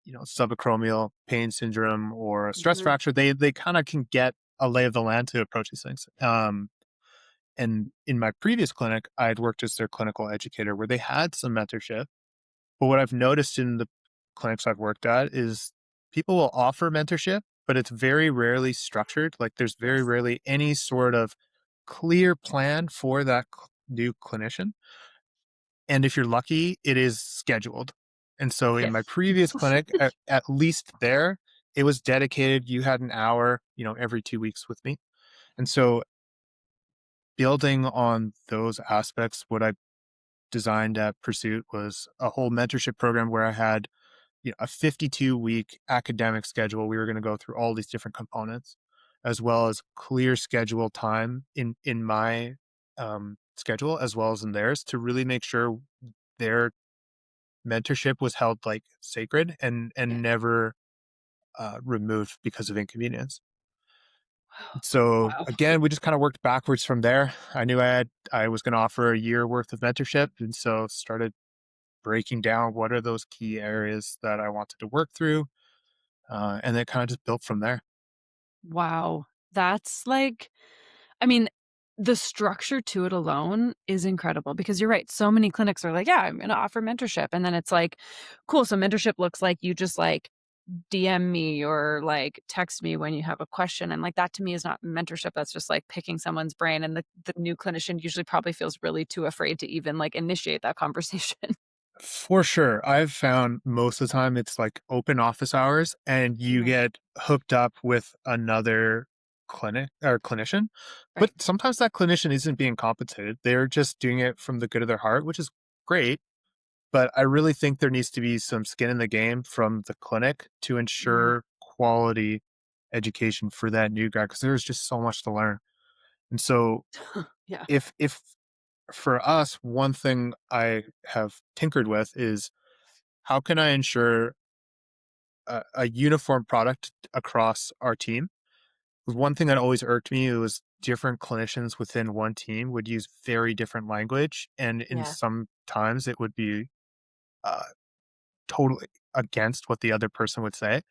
subacromial pain syndrome or a stress
Mhm.
fracture, they kind of can get a lay of the land to approach these things. And in my previous clinic, I had worked as their clinical educator where they had some mentorship. But what I've noticed in the clinics I've worked at is people will offer mentorship, but it's very rarely structured. Like there's very
Yes.
rarely any sort of clear plan for that new clinician. And if you're lucky, it is scheduled. And so in
Yeah.
my previous clinic, at least there, it was dedicated. You had an hour, every 2 weeks with me. And so building on those aspects, what I designed at Pursuit was a whole mentorship program where I had a 52-week academic schedule. We were going to go through all these different components, as well as clear schedule time in my schedule as well as in theirs to really make sure their mentorship was held like sacred and
Yeah.
never removed because of inconvenience. So
Wow.
again, we just kind of worked backwards from there. I knew I was going to offer a year worth of mentorship, and so started breaking down what are those key areas that I wanted to work through, and then kind of just built from there.
Wow. That's like I mean, the structure to it alone is incredible because you're right. So many clinics are like, yeah, I'm going to offer mentorship. And then it's like, cool. So mentorship looks like you just like DM me or like text me when you have a question. And like that to me is not mentorship. That's just like picking someone's brain. And the new clinician usually probably feels really too afraid to even like initiate that conversation.
For sure. I've found most of the time it's like open office hours and you
Mhm.
get hooked up with another clinic or clinician. But
Right.
sometimes that clinician isn't being compensated. They're just doing it from the good of their heart, which is great. But I really think there needs to be some skin in the game from the clinic to
Yeah.
ensure quality education for that new guy because there's just so much to learn. And so
Yeah.
if for us, one thing I have tinkered with is how can I ensure a uniform product across our team? One thing that always irked me was different clinicians within one team would use very different language, and in
Yeah.
some times it would be uh, totally against what the other person would say.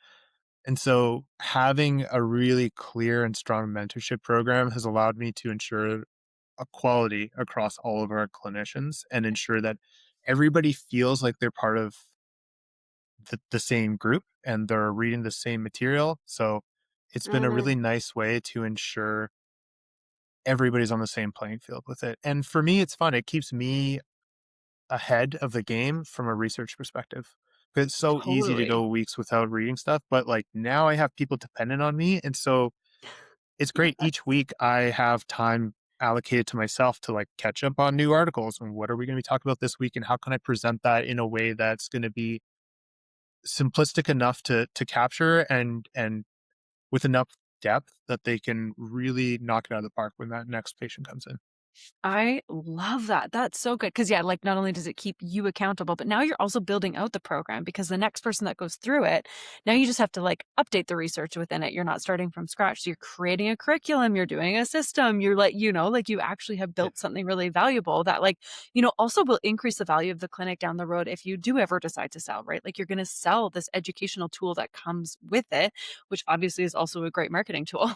And so, having a really clear and strong mentorship program has allowed me to ensure equality across all of our clinicians and ensure that everybody feels like they're part of the same group and they're reading the same material. So it's been a
Mhm.
really nice way to ensure everybody's on the same playing field with it. And for me, it's fun. It keeps me ahead of the game from a research perspective. 'Cause it's so easy to
Totally.
go weeks without reading stuff, but like now I have people dependent on me. And so it's great. Each
Yes.
week I have time allocated to myself to like catch up on new articles and what are we going to be talking about this week and how can I present that in a way that's going to be simplistic enough to capture and with enough depth that they can really knock it out of the park when that next patient comes in.
I love that. That's so good because yeah, like, not only does it keep you accountable, but now you're also building out the program because the next person that goes through it, now you just have to, like, update the research within it. You're not starting from scratch. So you're creating a curriculum, you're doing a system, you're like, like, you actually have
Yeah.
built something really valuable that, like, also will increase the value of the clinic down the road if you do ever decide to sell, right? Like, you're gonna sell this educational tool that comes with it, which obviously is also a great marketing tool.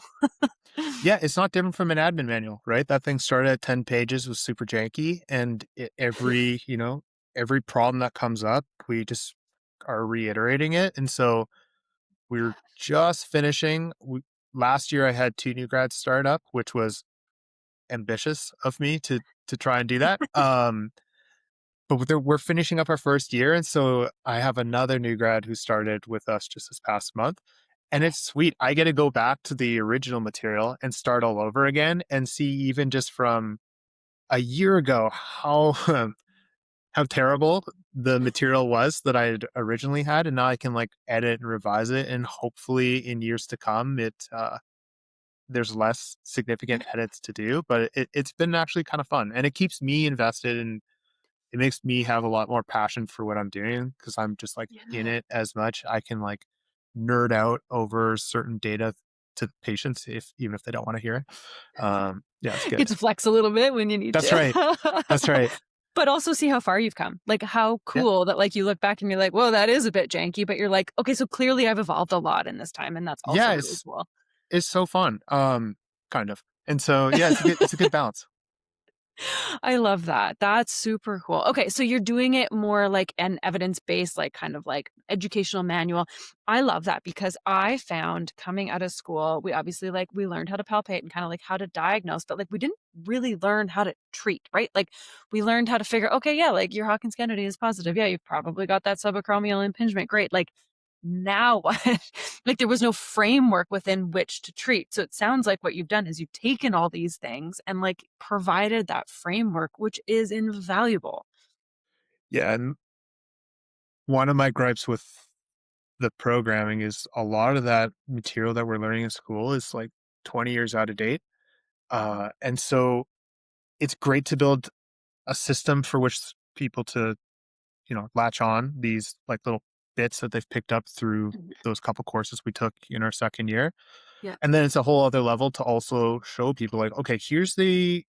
Yeah, it's not different from an admin manual, right? That thing started at 10 pages, was super janky, and every problem that comes up, we just are reiterating it. And so we're just finishing. Last year, I had 2 new grads start up, which was ambitious of me to try and do that. But we're finishing up our first year, and so I have another new grad who started with us just this past month, and
Okay.
it's sweet. I get to go back to the original material and start all over again and see even just from a year ago how how terrible the material was that I had originally had, and now I can like edit and revise it, and hopefully in years to come, there's less significant edits to do. But it's been actually kind of fun, and it keeps me invested, and it makes me have a lot more passion for what I'm doing because I'm just like in
Yeah.
it as much. I can like nerd out over certain data to patients if even if they don't want to hear it. Yeah, it's
Get
good.
to flex a little bit when you need
That's right.
to.
That's right.
But also see how far you've come. Like, how
Yeah.
cool that, like, you look back and you're like, "Whoa, that is a bit janky," but you're like, "Okay, so clearly I've evolved a lot in this time," and that's also
Yeah,
really cool.
it's so fun. Kind of. And so yeah, it's a good balance.
I love that. That's super cool. Okay, so you're doing it more like an evidence-based, like, kind of like educational manual. I love that because I found coming out of school, we obviously, like, we learned how to palpate and kinda like how to diagnose, but, like, we didn't really learn how to treat, right? Like, we learned how to figure, okay, yeah, like, your Hawkins-Kennedy is positive. Yeah, you've probably got that subacromial impingement. Great. Like, now what? Like, there was no framework within which to treat. So it sounds like what you've done is you've taken all these things and, like, provided that framework, which is invaluable.
Yeah, and one of my gripes with the programming is a lot of that material that we're learning in school is like 20 years out of date. And so it's great to build a system for which people to, latch on these like little bits that they've picked up through
Mhm.
those couple courses we took in our second year.
Yeah.
And then it's a whole other level to also show people like, okay, here's the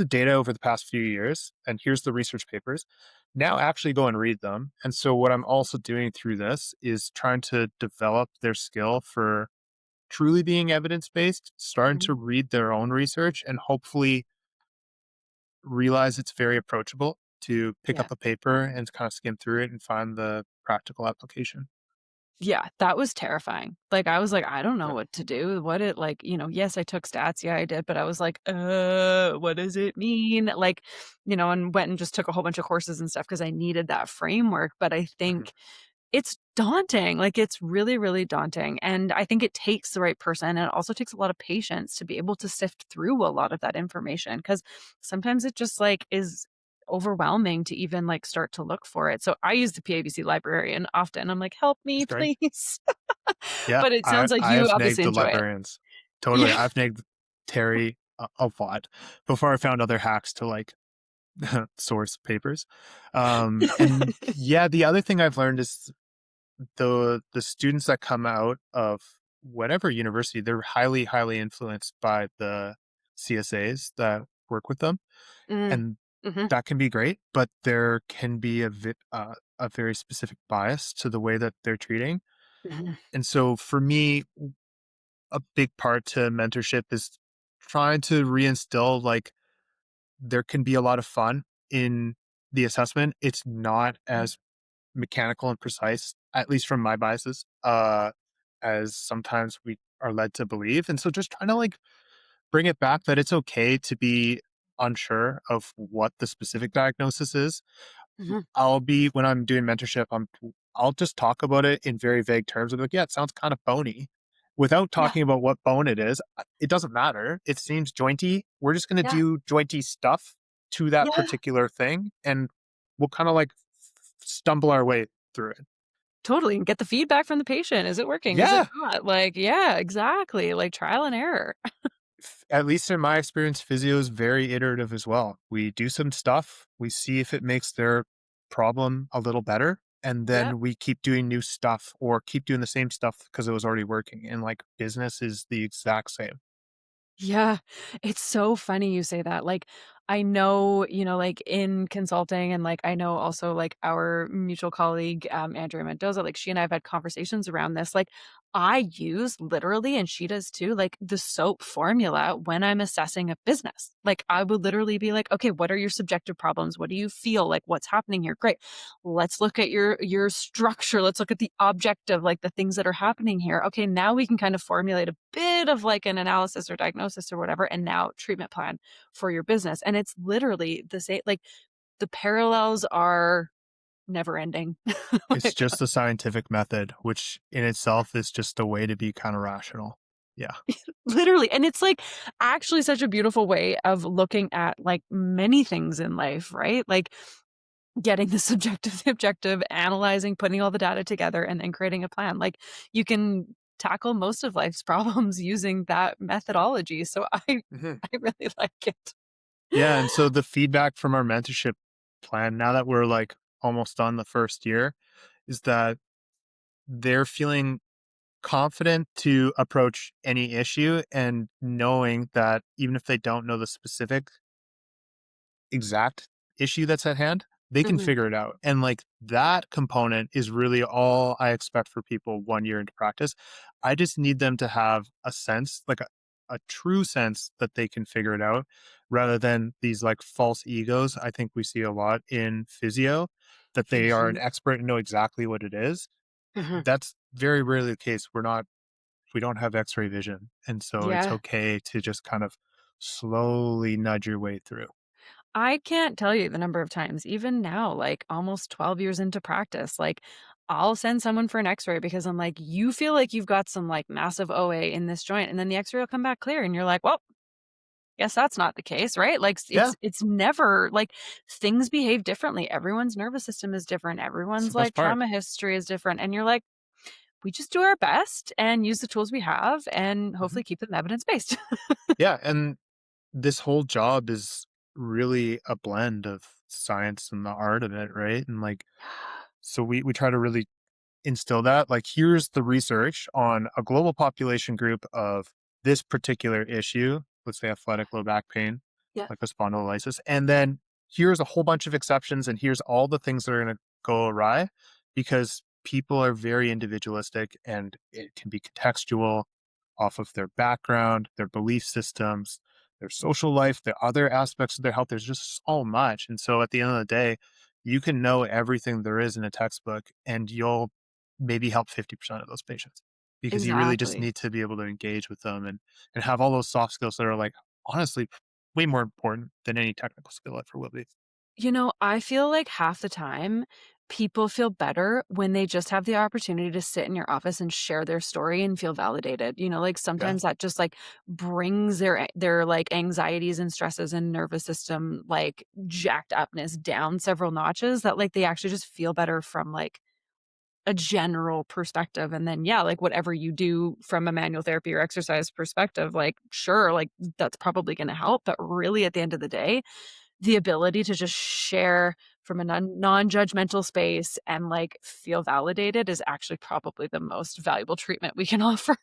data over the past few years, and here's the research papers. Now actually go and read them. And so what I'm also doing through this is trying to develop their skill for truly being evidence based, starting
Mhm.
to read their own research and hopefully realize it's very approachable to pick
Yeah.
up a paper and kind of skim through it and find the practical application.
Yeah, that was terrifying. Like, I was like, "I don't know
Yeah,
what to do. What it like," yes, I took stats, yeah, I did, but I was like, what does it mean?" Like, and went and just took a whole bunch of courses and stuff because I needed that framework, but I
mhm,
think it's daunting. Like, it's really, really daunting, and I think it takes the right person, and it also takes a lot of patience to be able to sift through a lot of that information because sometimes it just, like, is overwhelming to even, like, start to look for it. So I use the PABC librarian often. I'm like, "Help
it's
me,
great.
please."
Yeah,
But it
I
sounds like
I
you
have nagged
obviously
the
enjoy it.
librarians. Totally,
Yeah.
I've nagged Terry a lot before I found other hacks to like source papers. And yeah, the other thing I've learned is the students that come out of whatever university, they're highly, highly influenced by the CSAs that work with them,
Mm.
and
Mhm.
that can be great, but there can be a very specific bias to the way that they're treating.
Mhm.
And so for me, a big part to mentorship is trying to reinstill like there can be a lot of fun in the assessment. It's not as mechanical and precise, at least from my biases, as sometimes we are led to believe. And so just trying to like bring it back that it's okay to be unsure of what the specific diagnosis is.
Mhm.
I'll be when I'm doing mentorship, I'll just talk about it in very vague terms. I'm like, yeah, it sounds kind of bony. Without
Yeah.
talking about what bone it is, it doesn't matter. It seems jointy. We're just going to
Yeah.
do jointy stuff to that
Yeah.
particular thing, and we'll kind of like stumble our way through it.
Totally, and get the feedback from the patient. Is it working? Is it
Yeah,
not? Like, yeah, exactly, like trial and error.
at least in my experience, physio is very iterative as well. We do some stuff, we see if it makes their problem a little better, and
Yep.
then we keep doing new stuff or keep doing the same stuff because it was already working. And like business is the exact same.
Yeah, it's so funny you say that. Like, I know, like in consulting, and like I know also like our mutual colleague, Andrea Mendoza, like she and I have had conversations around this. Like, I use literally, and she does too, like the SOAP formula when I'm assessing a business. Like, I would literally be like, okay, what are your subjective problems? What do you feel? Like, what's happening here? Great. Let's look at your structure. Let's look at the objective, like the things that are happening here. Okay, now we can kind of formulate a bit of like an analysis or diagnosis or whatever, and now treatment plan for your business. And it's literally the same. Like, the parallels are never ending.
It's
Like,
just the scientific method, which in itself is just a way to be kind of rational. Yeah.
literally. And it's like actually such a beautiful way of looking at like many things in life, right? Like, getting the subjective to the objective, analyzing, putting all the data together, and then creating a plan. Like, you can tackle most of life's problems using that methodology, so
Mhm.
I really like it.
Yeah, and so the feedback from our mentorship plan, now that we're, like, almost done the first year, is that they're feeling confident to approach any issue and knowing that even if they don't know the specific exact issue that's at hand, they can
Mhm,
figure it out. And like that component is really all I expect for people 1 year into practice. I just need them to have a sense, like a true sense that they can figure it out rather than these like false egos. I think we see a lot in physio that they are an
mhm,
expert and know exactly what it is.
mhm.
That's very rarely the case. We don't have x-ray vision. And so it's
Yeah.
okay to just kind of slowly nudge your way through.
I can't tell you the number of times, even now, like, almost 12 years into practice, like, I'll send someone for an X-ray because I'm like, "You feel like you've got some, like, massive OA in this joint," and then the X-ray will come back clear, and you're like, "Well, guess that's not the case," right? Like,
Yeah,
it's never like, things behave differently. Everyone's nervous system is different.
it's
Everyone's,
the best
like,
part.
trauma history is different, and you're like, "We just do our best and use the tools we have and
Mhm.
hopefully keep them evidence-based."
Yeah, and this whole job is really a blend of science and the art of it, right? And like, so we try to really instill that. Like, here's the research on a global population group of this particular issue, let's say athletic low back pain,
Yeah.
like a spondylolysis. And then here's a whole bunch of exceptions, and here's all the things that are going to go awry because people are very individualistic and it can be contextual off of their background, their belief systems, their social life, the other aspects of their health. There's just so much. And so at the end of the day, you can know everything there is in a textbook and you'll maybe help 50% of those patients because you really just
Exactly.
need to be able to engage with them and have all those soft skills that are like honestly way more important than any technical skill ever will be.
You know, I feel like half the time people feel better when they just have the opportunity to sit in your office and share their story and feel validated. You know, like
Yeah,
sometimes that just like brings their like anxieties and stresses and nervous system like jacked upness down several notches that like they actually just feel better from like a general perspective. And then yeah, like whatever you do from a manual therapy or exercise perspective, like sure, like that's probably going to help, but really at the end of the day, the ability to just share from a non-judgmental space and, like, feel validated is actually probably the most valuable treatment we can offer.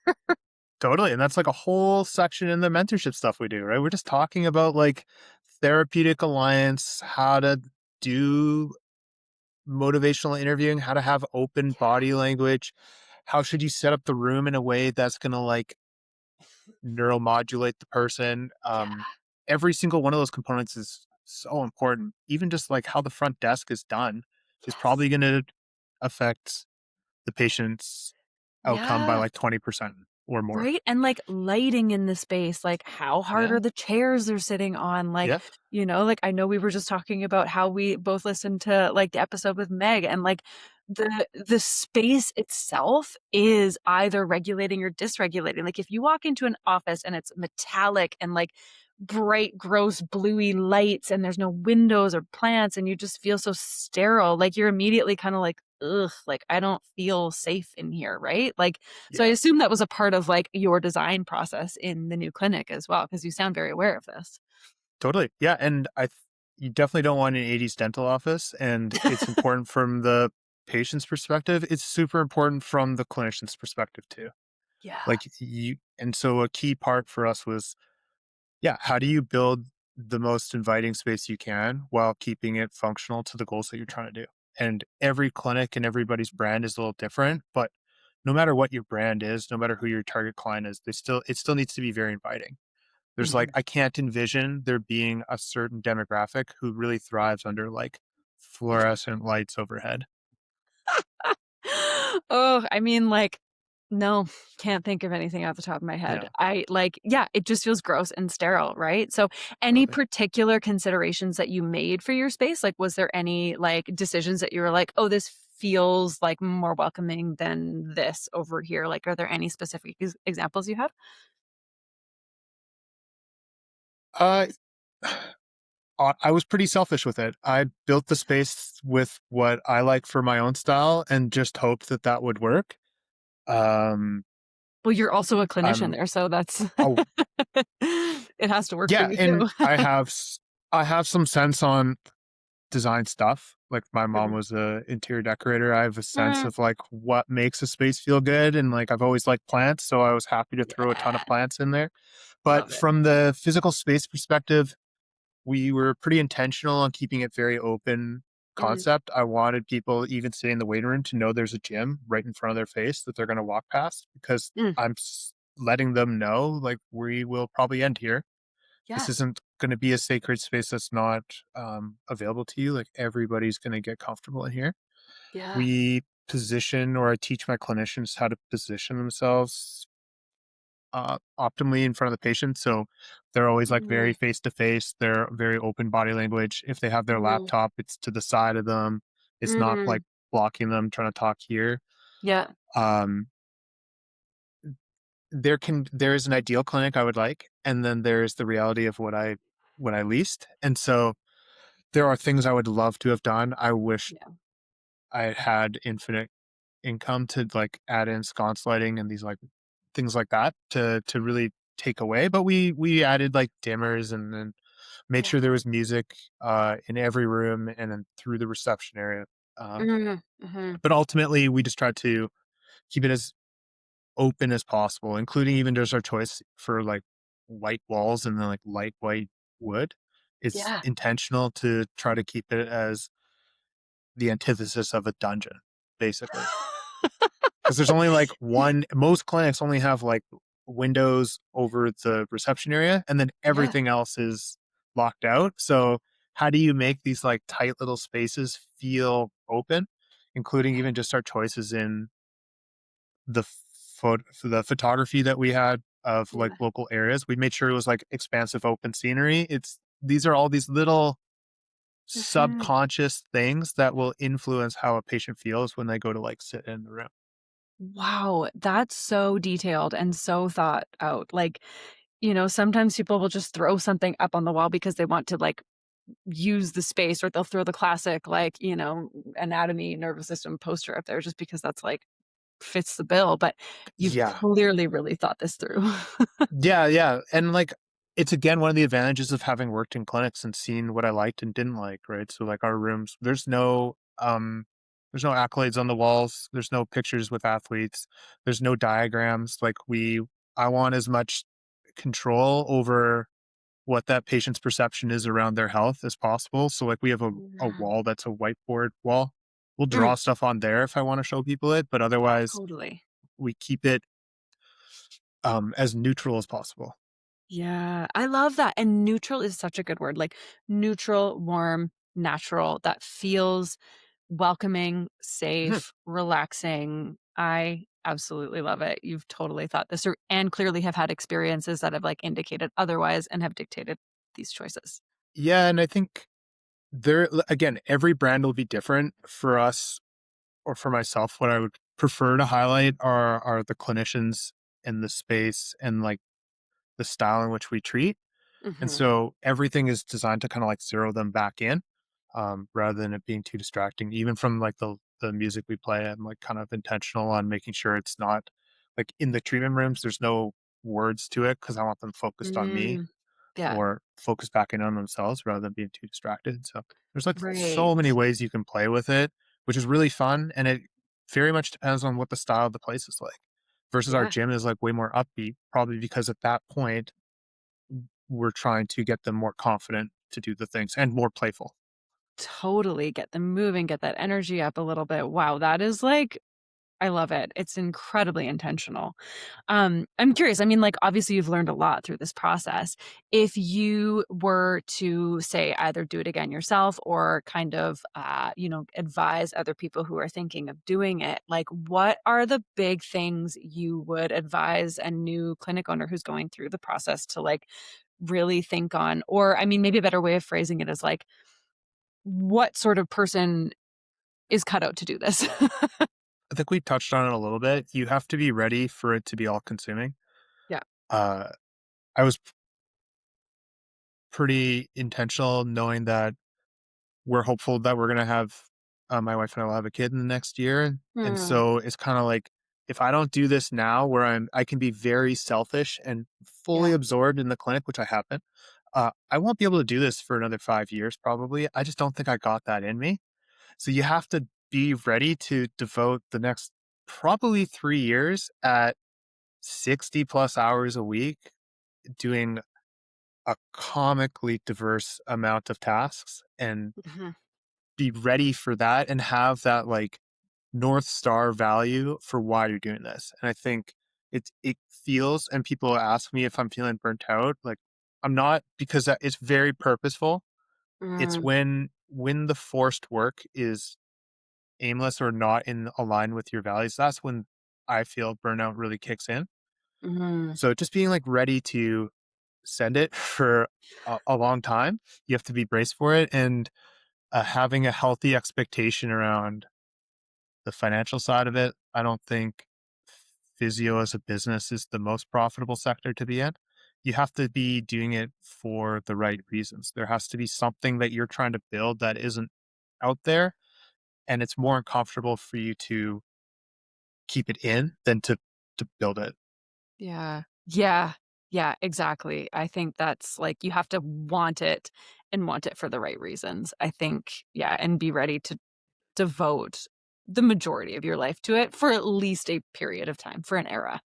totally. And that's like a whole section in the mentorship stuff we do, right? We're just talking about like therapeutic alliance, how to do motivational interviewing, how to have open body language, how should you set up the room in a way that's going to like neuromodulate the person.
Yeah.
Every single one of those components is so important. Even just like how the front desk is done is
Yes.
probably going to affect the patient's outcome by
Yeah.
like 20% or more.
Right? And, like, lighting in the space, like, how hard
Yeah.
are the chairs they're sitting on? Like,
Yeah.
you know, like, I know we were just talking about how we both listened to, like, the episode with Meg, and, like, the space itself is either regulating or dysregulating. Like, if you walk into an office and it's metallic and, like, bright, gross, bluey lights and there's no windows or plants and you just feel so sterile, like, you're immediately kinda like, "Ugh, like, I don't feel safe in here," right? Like, so I
Yeah.
assume that was a part of, like, your design process in the new clinic as well, because you sound very aware of this.
Totally. Yeah. And you definitely don't want an 80s dental office. And it's important from the patient's perspective. It's super important from the clinician's perspective too.
Yeah.
Like and so a key part for us was, yeah, how do you build the most inviting space you can while keeping it functional to the goals that you're trying to do? And every clinic and everybody's brand is a little different, but no matter what your brand is, no matter who your target client is, it still needs to be very inviting. There's like
Mhm.
I can't envision there being a certain demographic who really thrives under like fluorescent lights overhead.
Oh, I mean, like, no, can't think of anything off the top of my head.
Yeah,
I like yeah, it just feels gross and sterile, right? So, any
totally.
particular considerations that you made for your space? Like, was there any, like, decisions that you were like, "Oh, this feels, like, more welcoming than this over here?" Like, are there any specific examples you have?
Uh I was pretty selfish with it. I built the space with what I like for my own style and just hoped that that would work. Um,
Well, you're also a clinician
I'm
there, so that's
oh,
it has to work for
yeah,
you
and
too.
I have some sense on design stuff. Like, my mom
Mhm.
was a interior decorator. I have a sense
Mm,
of, like, what makes a space feel good, and, like, I've always liked plants, so I was happy to throw a ton of
yeah,
plants in there. But
love it.
from the physical space perspective, we were pretty intentional on keeping it very open
Mm,
concept. I wanted people, even sitting in the waiting room, to know there's a gym right in front of their face that they're gonna walk past, because
mm,
I'm letting them know, like, we will probably end here. This
yeah,
isn't gonna be a sacred space that's not available to you. Like, everybody's gonna get comfortable in here.
yeah.
We position, or I teach my clinicians how to position themselves optimally in front of the patient. So they're always like
Mhm,
very face to face. They're very open body language. If they have their
mhm,
laptop, it's to the side of them. It's not like
mm,
blocking them trying to talk here.
yeah,
Um, there is an ideal clinic I would like, and then there's the reality of what I leased. And so there are things I would love to have done. I wish
yeah,
I had infinite income to like add in sconce lighting and these like things like that to really take away. But we added like dimmers and then made
yeah.
sure there was music in every room and then through the reception area. Um,
Mhm, mhm,
but ultimately, we just tried to keep it as open as possible, including even just our choice for like white walls and then like light white wood. It's
yeah.
intentional to try to keep it as the antithesis of a dungeon, basically. Because there's only like one, most clinics only have like windows over the reception area, and then
Yeah,
everything else is locked out. So, how do you make these like tight little spaces feel open, including
yeah,
even just our choices in the photography that we had of like
yeah.
local areas? We made sure it was like expansive open scenery. It's These are all these little
Mhm.
subconscious things that will influence how a patient feels when they go to like sit in the room.
Wow, that's so detailed and so thought out. Like, sometimes people will just throw something up on the wall because they want to like use the space, or they'll throw the classic like, anatomy, nervous system poster up there just because that's like fits the bill, but you've
Yeah.
clearly really thought this through.
Yeah, yeah, and, like, it's again one of the advantages of having worked in clinics and seen what I liked and didn't like, right? So, like, our rooms, there's no accolades on the walls, there's no pictures with athletes, there's no diagrams, like, I want as much control over what that patient's perception is around their health as possible. So, like, we have a
Yeah.
wall that's a whiteboard wall. We'll
Mm,
draw stuff on there if I wanna show people it, but otherwise,
totally.
we keep it, as neutral as possible.
Yeah, I love that, and neutral is such a good word, like, neutral, warm, natural, that feels welcoming, safe, relaxing. I absolutely love it. You've totally thought this through and clearly have had experiences that have, like, indicated otherwise and have dictated these choices.
Yeah, and I think again, every brand will be different. For us, or for myself, what I would prefer to highlight are the clinicians in the space and like the style in which we treat. And
Mhm.
so everything is designed to kind of like zero them back in, rather than it being too distracting. Even from like the music we play, I'm like kind of intentional on making sure it's not like in the treatment rooms. There's no words to it because I want them focused on me
Mm. Yeah.
or focus back in on themselves rather than being too distracted. So there's like so many
Right.
ways you can play with it, which is really fun. And it very much depends on what the style of the place is like. Versus our
Yeah.
gym is like way more upbeat, probably because at that point we're trying to get them more confident to do the things and more playful.
Totally get them moving, get that energy up a little bit. Wow, that is like I love it. It's incredibly intentional. I'm curious, I mean, like, obviously, you've learned a lot through this process. If you were to, say, either do it again yourself or kind of, advise other people who are thinking of doing it, like, what are the big things you would advise a new clinic owner who's going through the process to, like, really think on? Or, I mean, maybe a better way of phrasing it is, like, what sort of person is cut out to do this?
I think we touched on it a little bit. You have to be ready for it to be all consuming.
Yeah.
Uh, I was pretty intentional knowing that we're hopeful that we're gonna have my wife and I will have a kid in the next year, and
Mm,
so it's kinda like, if I don't do this now where I can be very selfish and fully
yeah.
absorbed in the clinic, which I haven't, I won't be able to do this for another 5 years probably. I just don't think I got that in me. So you have to be ready to devote the next probably 3 years at 60 plus hours a week doing a comically diverse amount of tasks and
Mhm,
be ready for that and have that like North Star value for why you're doing this. And I think it feels, and people ask me if I'm feeling burnt out. Like I'm not, because it's very purposeful. It's
mm,
when the forced work is aimless or not in align with your values, that's when I feel burnout really kicks in.
mhm.
So just being like ready to send it for a long time, you have to be braced for it, and having a healthy expectation around the financial side of it. I don't think physio as a business is the most profitable sector to be in. You have to be doing it for the right reasons. There has to be something that you're trying to build that isn't out there, and it's more uncomfortable for you to keep it in than to build it.
Yeah. Yeah. Yeah, exactly. I think that's like you have to want it and want it for the right reasons. I think, yeah, and be ready to devote the majority of your life to it for at least a period of time, for an era.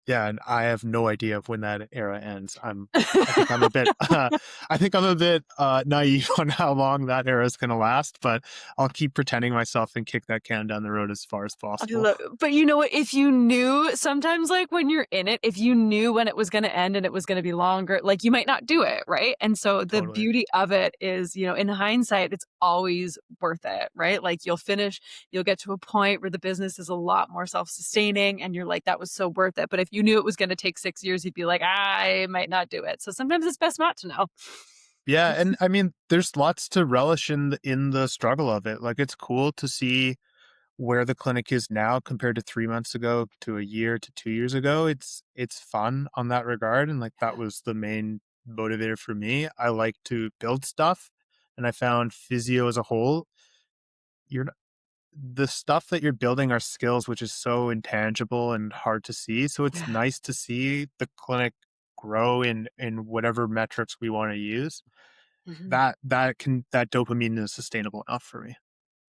Yeah, and I have no idea of when that era ends. I think I'm a bit I think I'm a bit naive on how long that era is going to last, but I'll keep pretending myself and kick that can down the road as far as
I
possible.
love but you know what? If you knew sometimes, like, when you're in it, if you knew when it was gonna end and it was gonna be longer, like, you might not do it, right? And so the
Totally.
beauty of it is, in hindsight, it's always worth it, right? Like, you'll get to a point where the business is a lot more self-sustaining, and you're like, "That was so worth it." But if you knew it was gonna take 6 years, you'd be like, "I might not do it." So sometimes it's best not to know.
Yeah, and I mean, there's lots to relish in the struggle of it. Like it's cool to see where the clinic is now compared to 3 months ago to a year to 2 years ago. It's fun on that regard, and like that was the main motivator for me. I like to build stuff, and I found physio as a whole, you're not, the stuff that you're building are skills which is so intangible and hard to see. So it's
Yeah.
nice to see the clinic grow in whatever metrics we want to use.
Mhm.
That dopamine is sustainable enough for me.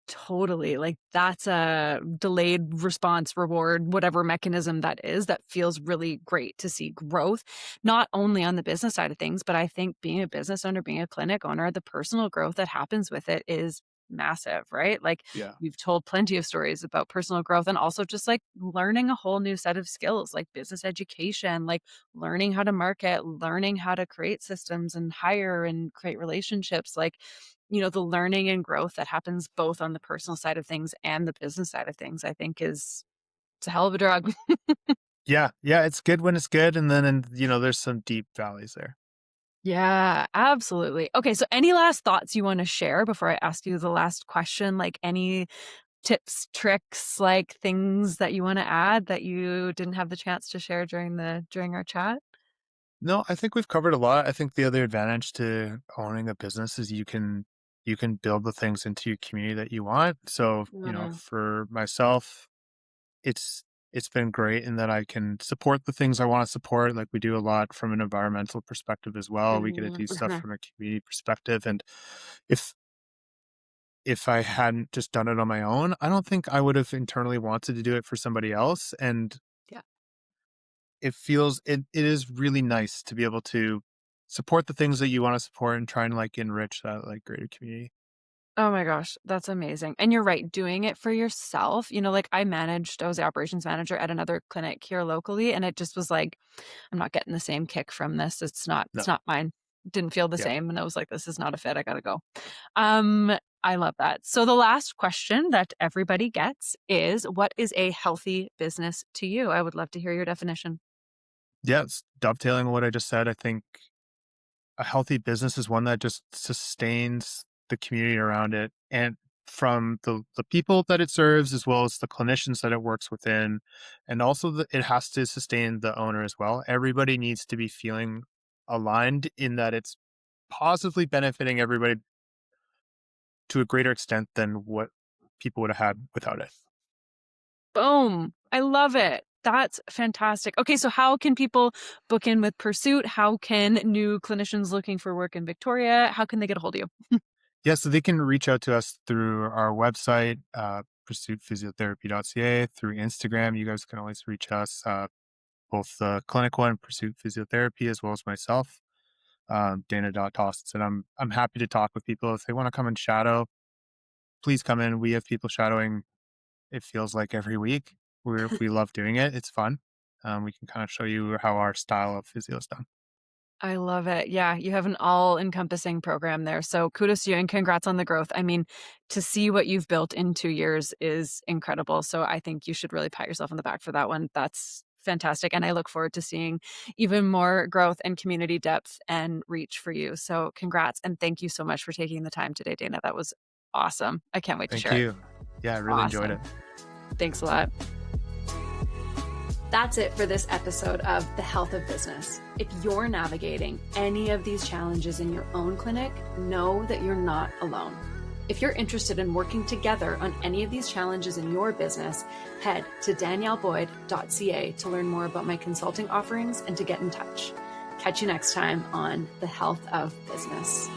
Totally. Like that's a delayed response reward, whatever mechanism that is, that feels really great to see growth, not only on the business side of things, but I think being a business owner, being a clinic owner, the personal growth that happens with it is massive, right? Like
Yeah.
you've told plenty of stories about personal growth and also just like learning a whole new set of skills like business education, like learning how to market, learning how to create systems and hire and create relationships. Like the learning and growth that happens both on the personal side of things and the business side of things, I think is it's a hell of a drug.
Yeah, yeah, it's good when it's good, and then there's some deep valleys there.
Yeah, absolutely. Okay, so any last thoughts you wanna share before I ask you the last question? Like, any tips, tricks, like, things that you wanna add that you didn't have the chance to share during our chat?
No, I think we've covered a lot. I think the other advantage to owning a business is you can build the things into your community that you want. So,
Mm,
for myself, it's been great in that I can support the things I want to support. Like we do a lot from an environmental perspective as well. We get to
mhm,
do stuff
mhm.
from a community perspective. And if if I hadn't just done it on my own, I don't think I would have internally wanted to do it for somebody else. And
Yeah.
it is really nice to be able to support the things that you want to support and try and like enrich that like greater community.
Oh my gosh, that's amazing. And you're right, doing it for yourself, like I was the operations manager at another clinic here locally, and it just was like, I'm not getting the same kick from this. It's
No.
not mine. Didn't feel the
Yeah.
same. And I was like, this is not a fit. I gotta go. Um, I love that. So the last question that everybody gets is what is a healthy business to you? I would love to hear your definition.
Yeah. It's dovetailing what I just said. I think a healthy business is one that just sustains the community around it, and from the people that it serves as well as the clinicians that it works within, and also it has to sustain the owner as well. Everybody needs to be feeling aligned in that it's positively benefiting everybody to a greater extent than what people would have had without it.
Boom. I love it. That's fantastic. Okay, so how can people book in with Pursuit? How can new clinicians looking for work in Victoria, how can they get a hold of you?
Yeah, so they can reach out to us through our website, pursuitphysiotherapy.ca, through Instagram. You guys can always reach us, both the clinic one, Pursuit Physiotherapy, as well as myself, Dana Tostensen. I'm happy to talk with people. If they want to come and shadow, please come in. We have people shadowing, it feels like every week. We love doing it. It's fun. We can kind of show you how our style of physio is done.
I love it. Yeah, you have an all-encompassing program there. So kudos to you and congrats on the growth. I mean, to see what you've built in 2 years is incredible. So I think you should really pat yourself on the back for that one. That's fantastic. And I look forward to seeing even more growth and community depth and reach for you. So congrats and thank you so much for taking the time today, Dana. That was awesome. I can't wait to
Thank
share it.
you. Yeah, I really enjoyed
Awesome.
it.
Thanks a lot. That's it for this episode of The Health of Business. If you're navigating any of these challenges in your own clinic, know that you're not alone. If you're interested in working together on any of these challenges in your business, head to danielleboyd.ca to learn more about my consulting offerings and to get in touch. Catch you next time on The Health of Business.